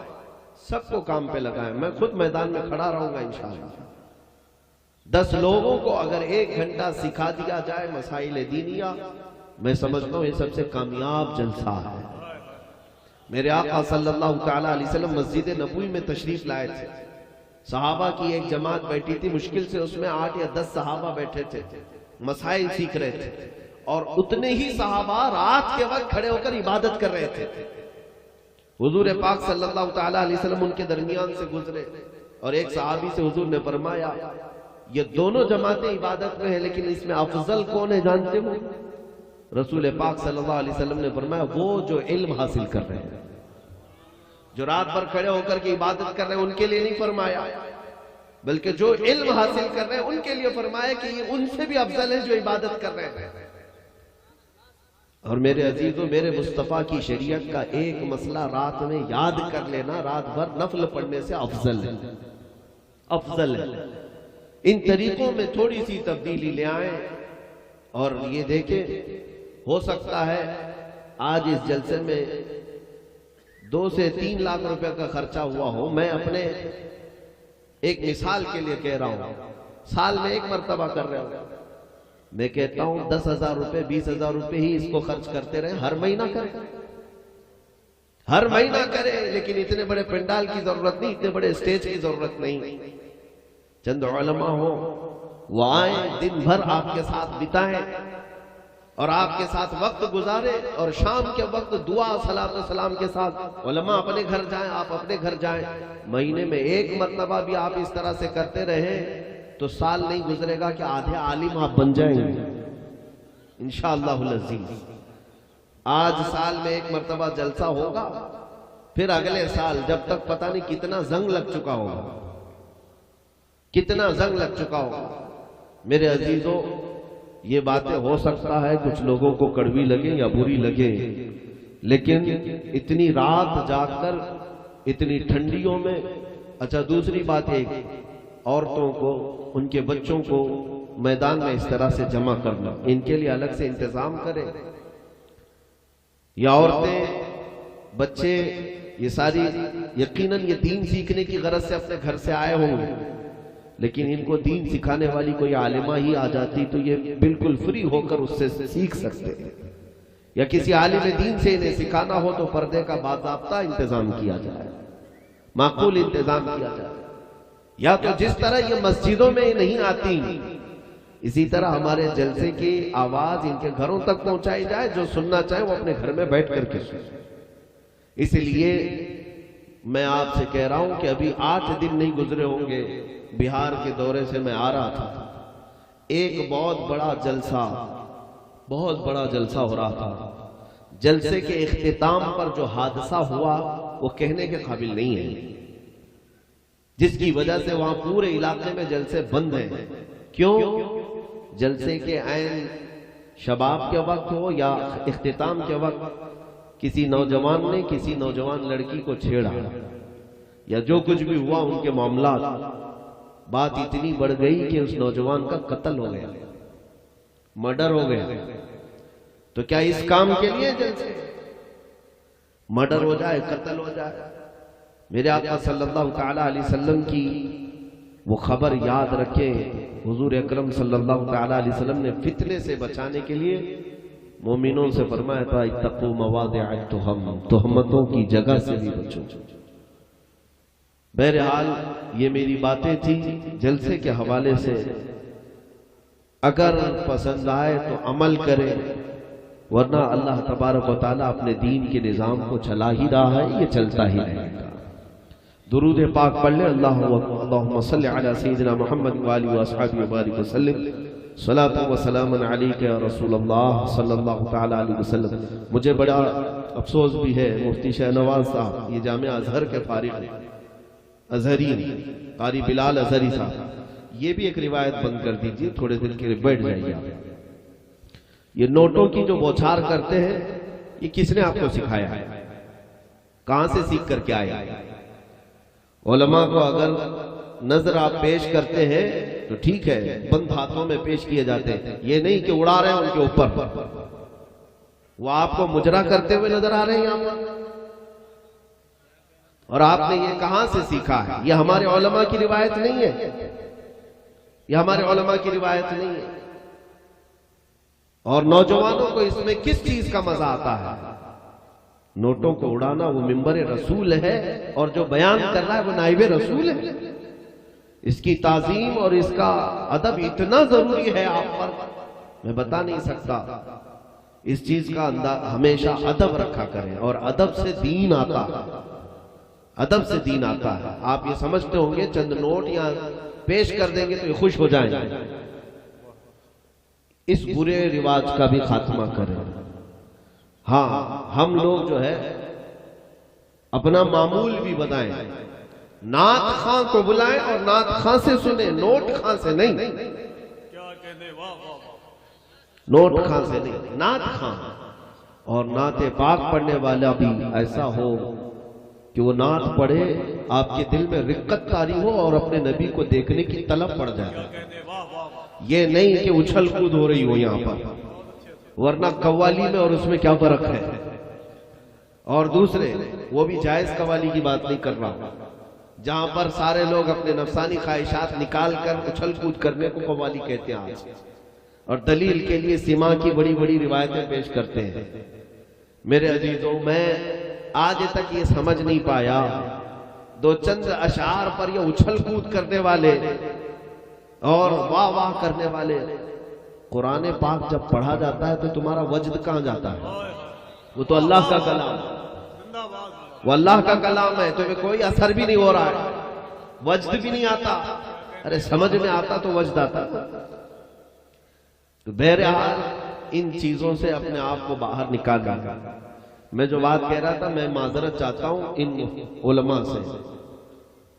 Speaker 2: सबको काम पे लगाएं। मैं खुद मैदान में खड़ा रहूंगा इंशाअल्लाह। 10 लोगों को अगर 1 घंटा सिखा दिया जाए मसाइल दीनिया, मैं समझता हूं ये सबसे कामयाब जलसा है। मेरे आका सल्लल्लाहु तआला अलैहि वसल्लम मस्जिद नबवी में तशरीफ लाए थे, सहाबा की एक जमात बैठी थी, मुश्किल से उसमें 8 या 10 सहाबा बैठे थे, मसाइल सीख रहे थे, और उतने ही सहाबा रात के वक्त खड़े होकर इबादत कर रहे थे। हुजूर पाक सल्लल्लाहु तआला अलैहि वसल्लम उनके दरमियान से गुजरे और एक सहाबी से हुजूर ने फरमाया, ये दोनों जमातें इबादत में है, लेकिन इसमें अफजल कौन है जानते हो? रसूल पाक सल्लल्लाहु अलैहि वसल्लम ने फरमाया, वो जो इल्म हासिल कर रहे हैं, जो रात भर खड़े होकर के इबादत कर रहे हैं, उनके लिए नहीं फरमाया, बल्कि जो इल्म हासिल कर रहे हैं उनके लिए फरमाया कि ये उनसे भी अफजल है जो इबादत कर रहे हैं। और मेरे अजीजों, मेरे मुस्तफा की शरीयत का एक मसला रात में याद कर लेना, रात भर नफल पढ़ने से अफजल है, अफजल है। इन तरीकों में थोड़ी सी तब्दीली ले आए और ये देखें, हो सकता है आज इस जलसे में 2 से 3 लाख रुपए का खर्चा हुआ हो। मैं अपने एक मिसाल के लिए कह रहा हूं, साल में 1 मरतबा कर रहे हो, मैं कहता हूं 10,000 रुपए 20,000 रुपए ही इसको खर्च करते रहे, हर महीना करें, हर महीना करें। लेकिन इतने बड़े पंडाल की जरूरत नहीं, इतने बड़े स्टेज की जरूरत नहीं। चंद उलमा हो वो आए, दिन भर आपके साथ बिताएं और आपके साथ वक्त गुजारे, और शाम के वक्त दुआ सलात सलाम के साथ उलमा अपने घर जाएं, आप अपने घर जाएं। महीने में 1 मरतबा भी आप इस तरह से करते रहे तो साल नहीं गुजरेगा कि आधे आलिम आप बन जाएंगे इंशाअल्लाहुल अज़ीज़। आज साल में 1 मरतबा जलसा होगा, फिर अगले साल जब तक पता नहीं कितना जंग लग चुका होगा, कितना जंग लग चुका होगा। मेरे अजीजों, ये बातें हो सकता है कुछ लोगों को कड़वी लगे या बुरी लगे, लेकिन इतनी रात जागकर इतनी ठंडियों में, अच्छा दूसरी बात है, औरतों को, उनके बच्चों को मैदान में इस तरह से जमा करना, इनके लिए अलग से इंतजाम करें। या औरतें, बच्चे, ये सारी यकीनन ये दीन सीखने की गरज से अपने घर से आए होंगे, लेकिन इनको दीन सिखाने वाली कोई आलिमा ही आ जाती तो ये बिल्कुल फ्री होकर उससे सीख सकते हैं। या किसी आलिम दीन से इन्हें सिखाना हो तो पर्दे का बाकायदा इंतजाम किया जाए, माकूल इंतजाम किया जाए। या तो जिस तरह ये मस्जिदों में नहीं आती, इसी तरह हमारे जलसे की आवाज इनके घरों तक पहुंचाई जाए, जो सुनना चाहे वो अपने घर में बैठ करके सुने। इसलिए मैं आपसे कह रहा हूं कि अभी 8 दिन नहीं गुजरे होंगे, बिहार के दौरे से मैं आ रहा था, एक बहुत बड़ा जलसा हो रहा था। जलसे के इख्तिताम पर जो हादसा हुआ वो कहने के काबिल नहीं है, जिसकी वजह से वहां पूरे इलाके में जलसे बंद हैं। क्यों? जलसे के ऐन शबाब के वक्त हो या इख्तिताम के वक्त किसी नौजवान ने किसी नौजवान लड़की को छेड़ा या जो कुछ भी हुआ उनके मामला, बात इतनी बढ़ गई कि उस नौजवान का कत्ल हो गया, मर्डर हो गया। तो क्या इस काम के लिए जलसे? मर्डर हो जाए, कत्ल हो जाए। मेरे आका सल्लल्लाहु तआला अलैहि वसल्लम की वो खबर याद रखें। हुजूर अकरम सल्लल्लाहु तआला अलैहि वसल्लम ने फितने से बचाने के लिए मोमिनों से फरमाया था, इत्तकू मवादिअत तुहम, तुहमतों की जगह से भी बचो। बहरहाल ये मेरी बातें थी जलसे के हवाले से। अगर पसंद आए तो अमल करें, वरना अल्लाह तबारक व तआला अपने दीन के निज़ाम को चला ही रहा है, ये चलता ही रहेगा। दुरूद पाक पढ़ ले, अल्लाहुम्मा सल्लि अला सय्यिदिना मुहम्मद व आलिहि व अस्हाबिहि व बारिक वसल्लम, सलातु व सलामुन अलैका या रसूलल्लाह सल्लल्लाहु तआला अलैहि वसल्लम। मुझे बड़ा अफसोस भी है, मुफ्ती शाहनवाज साहब ये जामिया अजहर के फारिग हैं, अजहरी कारी बिलाल अजहरी साहब, ये भी एक रिवायत बंद कर दीजिए, थोड़े दिन के लिए बैठ जाइए आप। ये नोटों की जो बौछार करते हैं, ये किसने आपको सिखाया है? कहां से सीख करके आए? उलमा को अगर नजर आप पेश करते हैं तो ठीक है, बंद हाथों में पेश किए जाते हैं, ये नहीं कि उड़ा रहे हैं उनके ऊपर। वो आपको मुजरा करते हुए नजर आ रहे हैं यहां पर, और आपने ये कहां से सीखा है? ये हमारे उलमा की रिवायत नहीं है, ये हमारे उलमा की रिवायत नहीं है। और नौजवानों को इसमें किस चीज का मजा आता है? नोटों को उड़ाना। वो मिंबर रसूल है और जो बयान कर रहा है वो नाइबे रसूल है। इसकी ताजीम और इसका अदब इतना जरूरी है आप पर, मैं बता नहीं सकता। इस चीज का अंदाज हमेशा अदब रखा करें, और अदब से दीन आता है, अदब से दीन आता है। आप ये समझते होंगे चंद नोट या पेश कर देंगे तो ये खुश हो जाएंगे। इस बुरे रिवाज का भी खात्मा करें। हाँ, हम लोग जो है अपना मामूल भी बताएं, नात खां को बुलाएं और नात खां से सुने, नोट खां से नहीं।
Speaker 3: क्या कहने, वाह वाह वाह।
Speaker 2: नोट खां से नहीं, नात खां। और नाते पाक पढ़ने वाला भी ऐसा हो कि वो नात पढ़े, आपके दिल में रिक्कत तारी हो और अपने नबी को देखने की तलब पड़ जाए। ये नहीं कि उछल कूद हो रही हो यहां पर, वरना कव्वाली में और उसमें क्या फर्क है। और दूसरे, वो भी जायज कव्वाली की बात नहीं कर रहा, जहां पर सारे लोग अपने नफसानी ख्वाहिशात निकाल कर उछल कूद करने को कव्वाली कहते हैं आज, और दलील के लिए सिमा की बड़ी बड़ी रिवायतें पेश करते हैं। मेरे अजीजों, मैं आज तक ये समझ नहीं पाया, दो चंद अशार पर ये उछल कूद करने वाले और वाह वाह करने वाले, कुरान पाक जब पढ़ा जाता है तो तुम्हारा वजद कहां जाता है? वो तो अल्लाह का कलाम, वो अल्लाह का कलाम है, तुम्हें कोई असर भी नहीं हो रहा है, वजद भी नहीं आता। अरे समझ में आता तो वजद आता। तो बहरहाल इन चीजों से अपने आप को बाहर निकालना। मैं जो बात कह रहा था, मैं माजरत चाहता हूं इन उलमा से,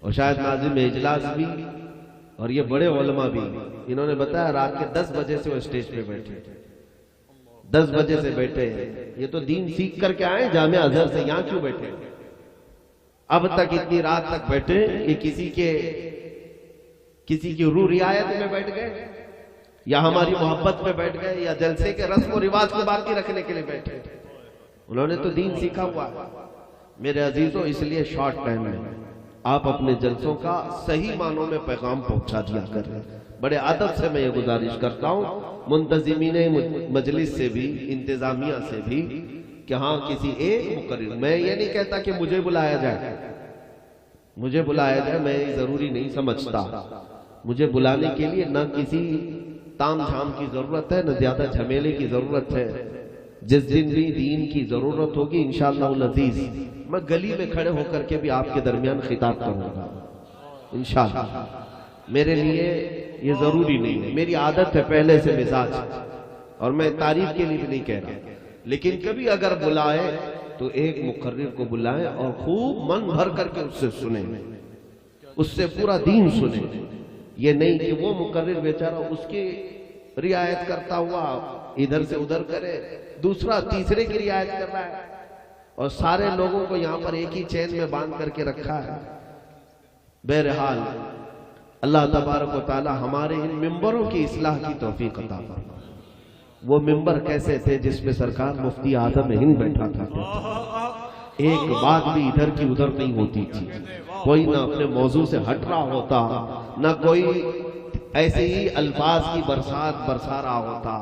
Speaker 2: और शायद नाज़िम इजलास भी और ये बड़े उलमा भी। इन्होंने बताया रात के 10 बजे से वो स्टेज पे बैठे, 10 बजे से बैठे। ये तो दीन सीख करके आए जामिया अजहर से, यहां क्यों बैठे? अब तक इतनी रात तक बैठे कि किसी की रूह रियायत में बैठ गए, या हमारी मोहब्बत में बैठ गए, या जलसे के रस्म और रिवाज को बाकी रखने के लिए बैठे। उन्होंने तो दीन सीखा हुआ। मेरे अजीजों, इसलिए शॉर्ट टाइम में आप अपने जलसों का सही मानों में पैगाम पहुंचा दिया करें। बड़े अदब से मैं ये गुजारिश करता हूं मुंतजिमीन मजलिस से भी, इंतजामिया से भी, कि हाँ किसी एक मुकर्रिर, मैं ये नहीं कहता कि मुझे बुलाया जाए, मुझे बुलाया जाए मैं जरूरी नहीं समझता। मुझे बुलाने के लिए ना किसी ताम झाम की जरूरत है, न ज्यादा झमेले की जरूरत है। जिस दिन भी दीन की जरूरत होगी इंशाअल्लाह अज़ीज मैं गली में खड़े होकर के भी आपके दरमियान खिताब करूंगा इंशाअल्लाह। मेरे लिए ये जरूरी नहीं है, मेरी आदत है पहले से मिजाज, और मैं तारीफ के लिए भी नहीं कह रहा, लेकिन कभी अगर बुलाए तो एक मुकर्रिर को बुलाएं और खूब मन भर करके उससे सुने, उससे पूरा दीन सुने। ये नहीं कि वो मुकर्रिर बेचारा उसकी रियायत करता हुआ इधर से उधर करे, दूसरा तीसरे की रियायत कर रहा है, और सारे लोगों को यहाँ पर एक ही चैन में बांध करके रखा है। बहरहाल अल्लाह तबारक व तआला हमारे इन मिंबरों की इस्लाह की तौफीक अता फरमाए। वो मिंबर कैसे थे जिसमें सरकार मुफ्ती आजम हिंद बैठा था, एक बात भी इधर की उधर नहीं होती थी, कोई ना अपने मौजू से हट रहा होता, ना कोई ऐसे ही अल्फाज की बरसात बरसा रहा होता।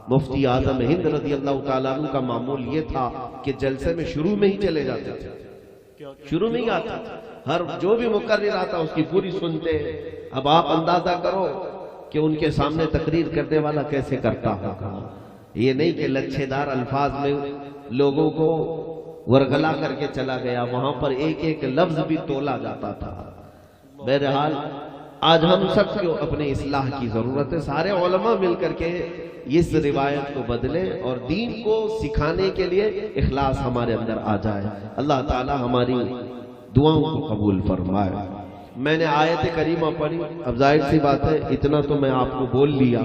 Speaker 2: मुफ्ती आजम हिंद रज़ी अल्लाह तआला अन्हु का मामूल ये था कि जलसे में शुरू में ही चले जाते थे, शुरू में ही आते, हर जो भी मुकर्रिर आता उसकी पूरी सुनते। अब आप अंदाजा करो कि उनके सामने तकरीर करने वाला कैसे करता होगा। ये नहीं कि लच्छेदार अल्फाज में लोगों को वरगला करके चला गया, वहां पर एक एक लफ्ज भी तोला जाता था। बहरहाल आज हम सबको अपने इस्लाह की जरूरत है, सारे उलमा मिलकर के इस रिवायत को बदले और दीन को सिखाने के लिए इखलास हमारे अंदर आ जाए। अल्लाह ताला हमारी दुआओं को कबूल फरमाए। मैंने आयत करीमा पढ़ी, अब जाहिर सी बात है इतना तो मैं आपको बोल लिया,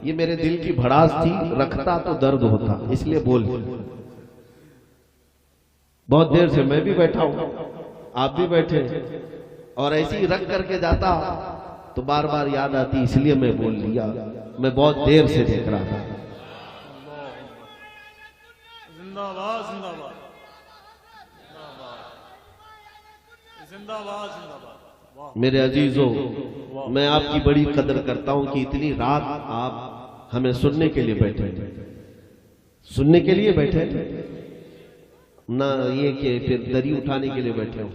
Speaker 2: ये मेरे दिल की भड़ास थी, रखता तो दर्द होता, इसलिए बोल लिया। बहुत देर से मैं भी बैठा हूं, आप भी बैठे, और ऐसे ही रख करके जाता तो बार बार याद आती, इसलिए मैं बोल लिया। मैं बहुत देर से देख रहा था।
Speaker 3: जिंदाबाद जिंदाबाद जिंदाबाद जिंदाबाद।
Speaker 2: मेरे अजीजों, मैं आपकी बड़ी कदर करता हूं कि इतनी रात आप हमें सुनने के लिए बैठे, सुनने के लिए बैठे, ना ये कि फिर दरी उठाने के लिए बैठे हो,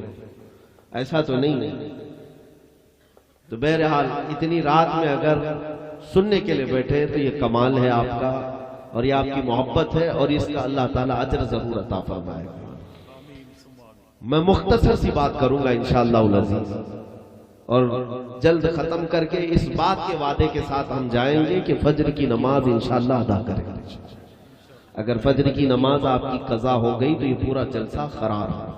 Speaker 2: ऐसा तो नहीं है। तो बहरहाल इतनी रात में अगर सुनने के लिए बैठे तो ये कमाल है आपका, और ये आपकी मोहब्बत है, और इसका अल्लाह ताला अजर जरूर अता फरमाएगा। मैं मुख्तसर सी बात करूंगा इंशाअल्लाह अज़ीज़, और जल्द खत्म करके इस बात के वादे के साथ हम जाएंगे कि फज्र की नमाज इंशाअल्लाह अदा करेंगे। अगर फज्र की नमाज आपकी कज़ा हो गई तो ये पूरा जलसा खराब है,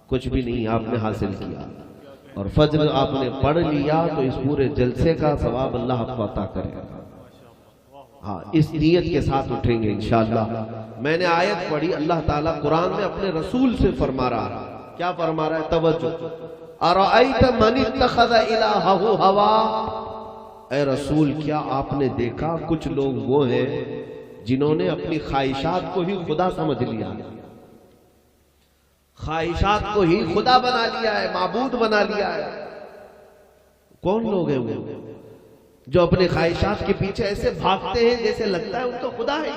Speaker 2: कुछ भी नहीं आपने हासिल किया, और फज्र आपने पढ़ लिया तो इस पूरे जलसे का सवाब अल्लाह आपको अता करेगा। हाँ, इस नीयत के साथ उठेंगे इंशाअल्लाह। मैंने आयत पढ़ी, अल्लाह ताला कुरान में अपने रसूल से फरमा रहा है, क्या फरमा रहा है? तवज्जो, अरअयत मन इत्तखज़ इलाहहु हवा। ऐ रसूल, क्या आपने देखा कुछ लोग वो हैं जिन्होंने अपनी ख्वाहिशात को ही खुदा समझ लिया, ख्वाहिशात को ही खुदा बना लिया है, माबूद बना लिया है। कौन लोग हैं वो जो अपने ख्वाहिशात के पीछे ऐसे भागते हैं जैसे लगता है उनको खुदा है?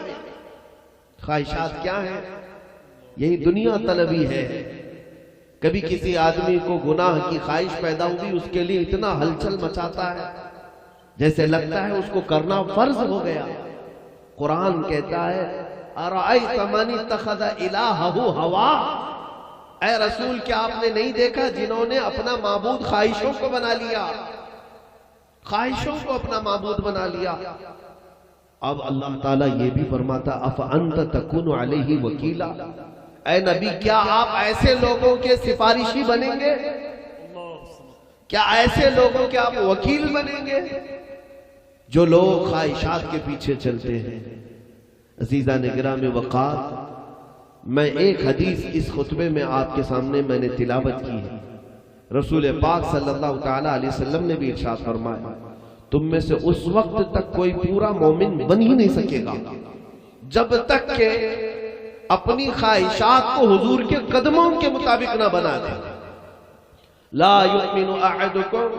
Speaker 2: ख्वाहिशात क्या है? यही दुनिया तलबी है। कभी किसी आदमी को गुनाह की ख्वाहिश पैदा हुई, उसके लिए इतना हलचल मचाता है जैसे लगता है उसको करना फर्ज हो गया। कुरान कहता है, अरअयत मन इत्तखज़ इलाहहु हवा। ऐ रसूल, क्या आपने नहीं देखा जिन्होंने अपना माबूद ख्वाहिशों को बना लिया, ख्वाहिशों को अपना माबूद बना लिया। अब अल्लाह ताला ये भी फरमाता, अफ अंत तकुनु अलैहि वकीला। ऐ नबी, क्या आप ऐसे लोगों के सिफारिशी बनेंगे? क्या ऐसे लोगों के आप वकील बनेंगे जो लोग ख्वाहिशात के पीछे चलते हैं? अजीजा निगराम वक़ात, मैं एक हदीस इस खुतबे में आपके सामने मैंने तिलावत की है। रसूल पाक सल्लल्लाहु ताला अलैहि वसल्लम ने भी इरशाद फरमाया, तुम में से उस वक्त तक कोई पूरा मोमिन बन ही नहीं सकेगा जब तक के अपनी ख्वाहिशात को हुजूर के कदमों के मुताबिक ना बना दे। ला युमिनु अहदुकुम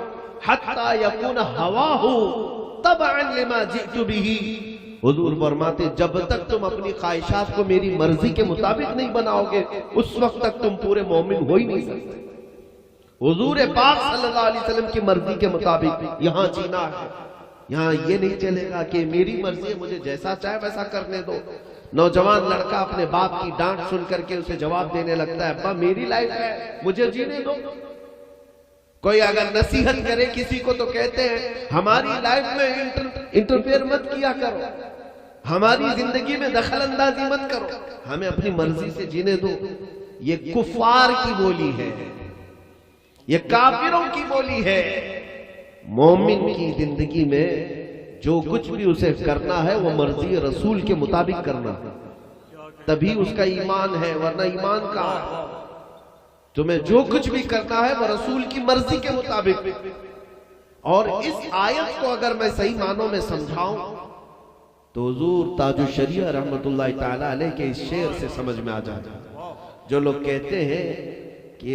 Speaker 2: हत्ता यकून हवाहु तबअन लिमा जितु बिही। हुजूर फरमाते, जब तक तुम अपनी ख्वाहिशात को मेरी मर्जी के मुताबिक नहीं बनाओगे उस वक्त तक तुम पूरे मोमिन हो ही नहीं सकते। हुजूर पाक सल्लल्लाहु अलैहि वसल्लम की मर्जी के मुताबिक यहां जीना है, यहाँ ये नहीं चलेगा कि मेरी मर्जी है, मुझे जैसा चाहे वैसा करने दो। नौजवान लड़का अपने बाप की डांट सुन करके उसे जवाब देने लगता है, अब्बा मेरी लाइफ है, मुझे जीने दो। कोई अगर नसीहत करे किसी को तो कहते हैं हमारी लाइफ में इंटरफेयर मत किया करो, हमारी जिंदगी में दखल अंदाजी मत करो, हमें अपनी मर्जी से जीने दो। ये कुफार की बोली है, ये काफिरों की बोली है। मोमिन की जिंदगी में जो कुछ भी उसे करना है वो मर्जी रसूल के मुताबिक करना है, तभी उसका ईमान है, वरना ईमान कहां है। तुम्हें जो कुछ भी करना है वो रसूल की मर्जी के मुताबिक। और इस आयत को अगर मैं सही मानों में समझाऊं तो हुजूर ताजुल शरिया रहमतुल्लाह ताला अलैह के इस शेर से समझ में आ जाता। जो लोग कहते हैं कि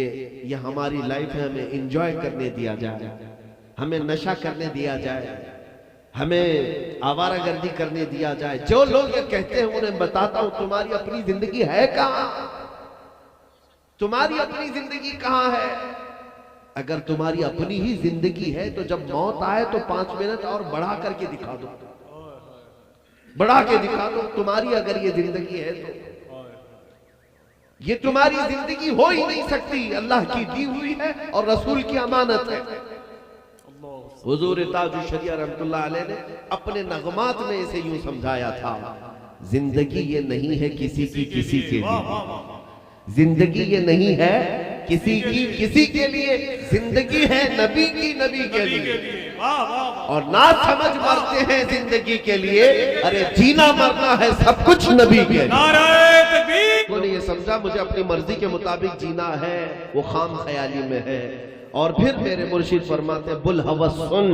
Speaker 2: ये हमारी लाइफ है, हमें एंजॉय करने दिया जाए, हमें नशा करने दिया जाए, हमें आवारागर्दी करने दिया जाए, जो लोग ये कहते हैं उन्हें बताता हूं तुम्हारी अपनी जिंदगी है कहां, तुम्हारी अपनी जिंदगी कहां है। अगर तुम्हारी अपनी ही जिंदगी है तो जब मौत आए तो 5 मिनट और बढ़ा करके दिखा दो, बढ़ा के दिखा दो। तुम्हारी अगर ये जिंदगी है तो ये तुम्हारी जिंदगी हो ही नहीं सकती, अल्लाह की दी हुई है और रसूल की अमानत है। हुजूर ताजुल शरिया रहमतुल्लाह अलैह ने अपने नगमात में इसे यूं समझाया था, जिंदगी ये नहीं है किसी की किसी के लिए, जिंदगी ये नहीं है किसी की किसी के लिए, जिंदगी है नबी की नबी के लिए। और ना समझ मरते हैं जिंदगी के लिए, अरे जीना मरना है सब कुछ नबी के लिए। उन्होंने ये समझा मुझे अपनी मर्जी के मुताबिक जीना है, वो खाम ख्याली में है। और फिर मेरे मुर्शिद फरमाते बुल हवस सुन,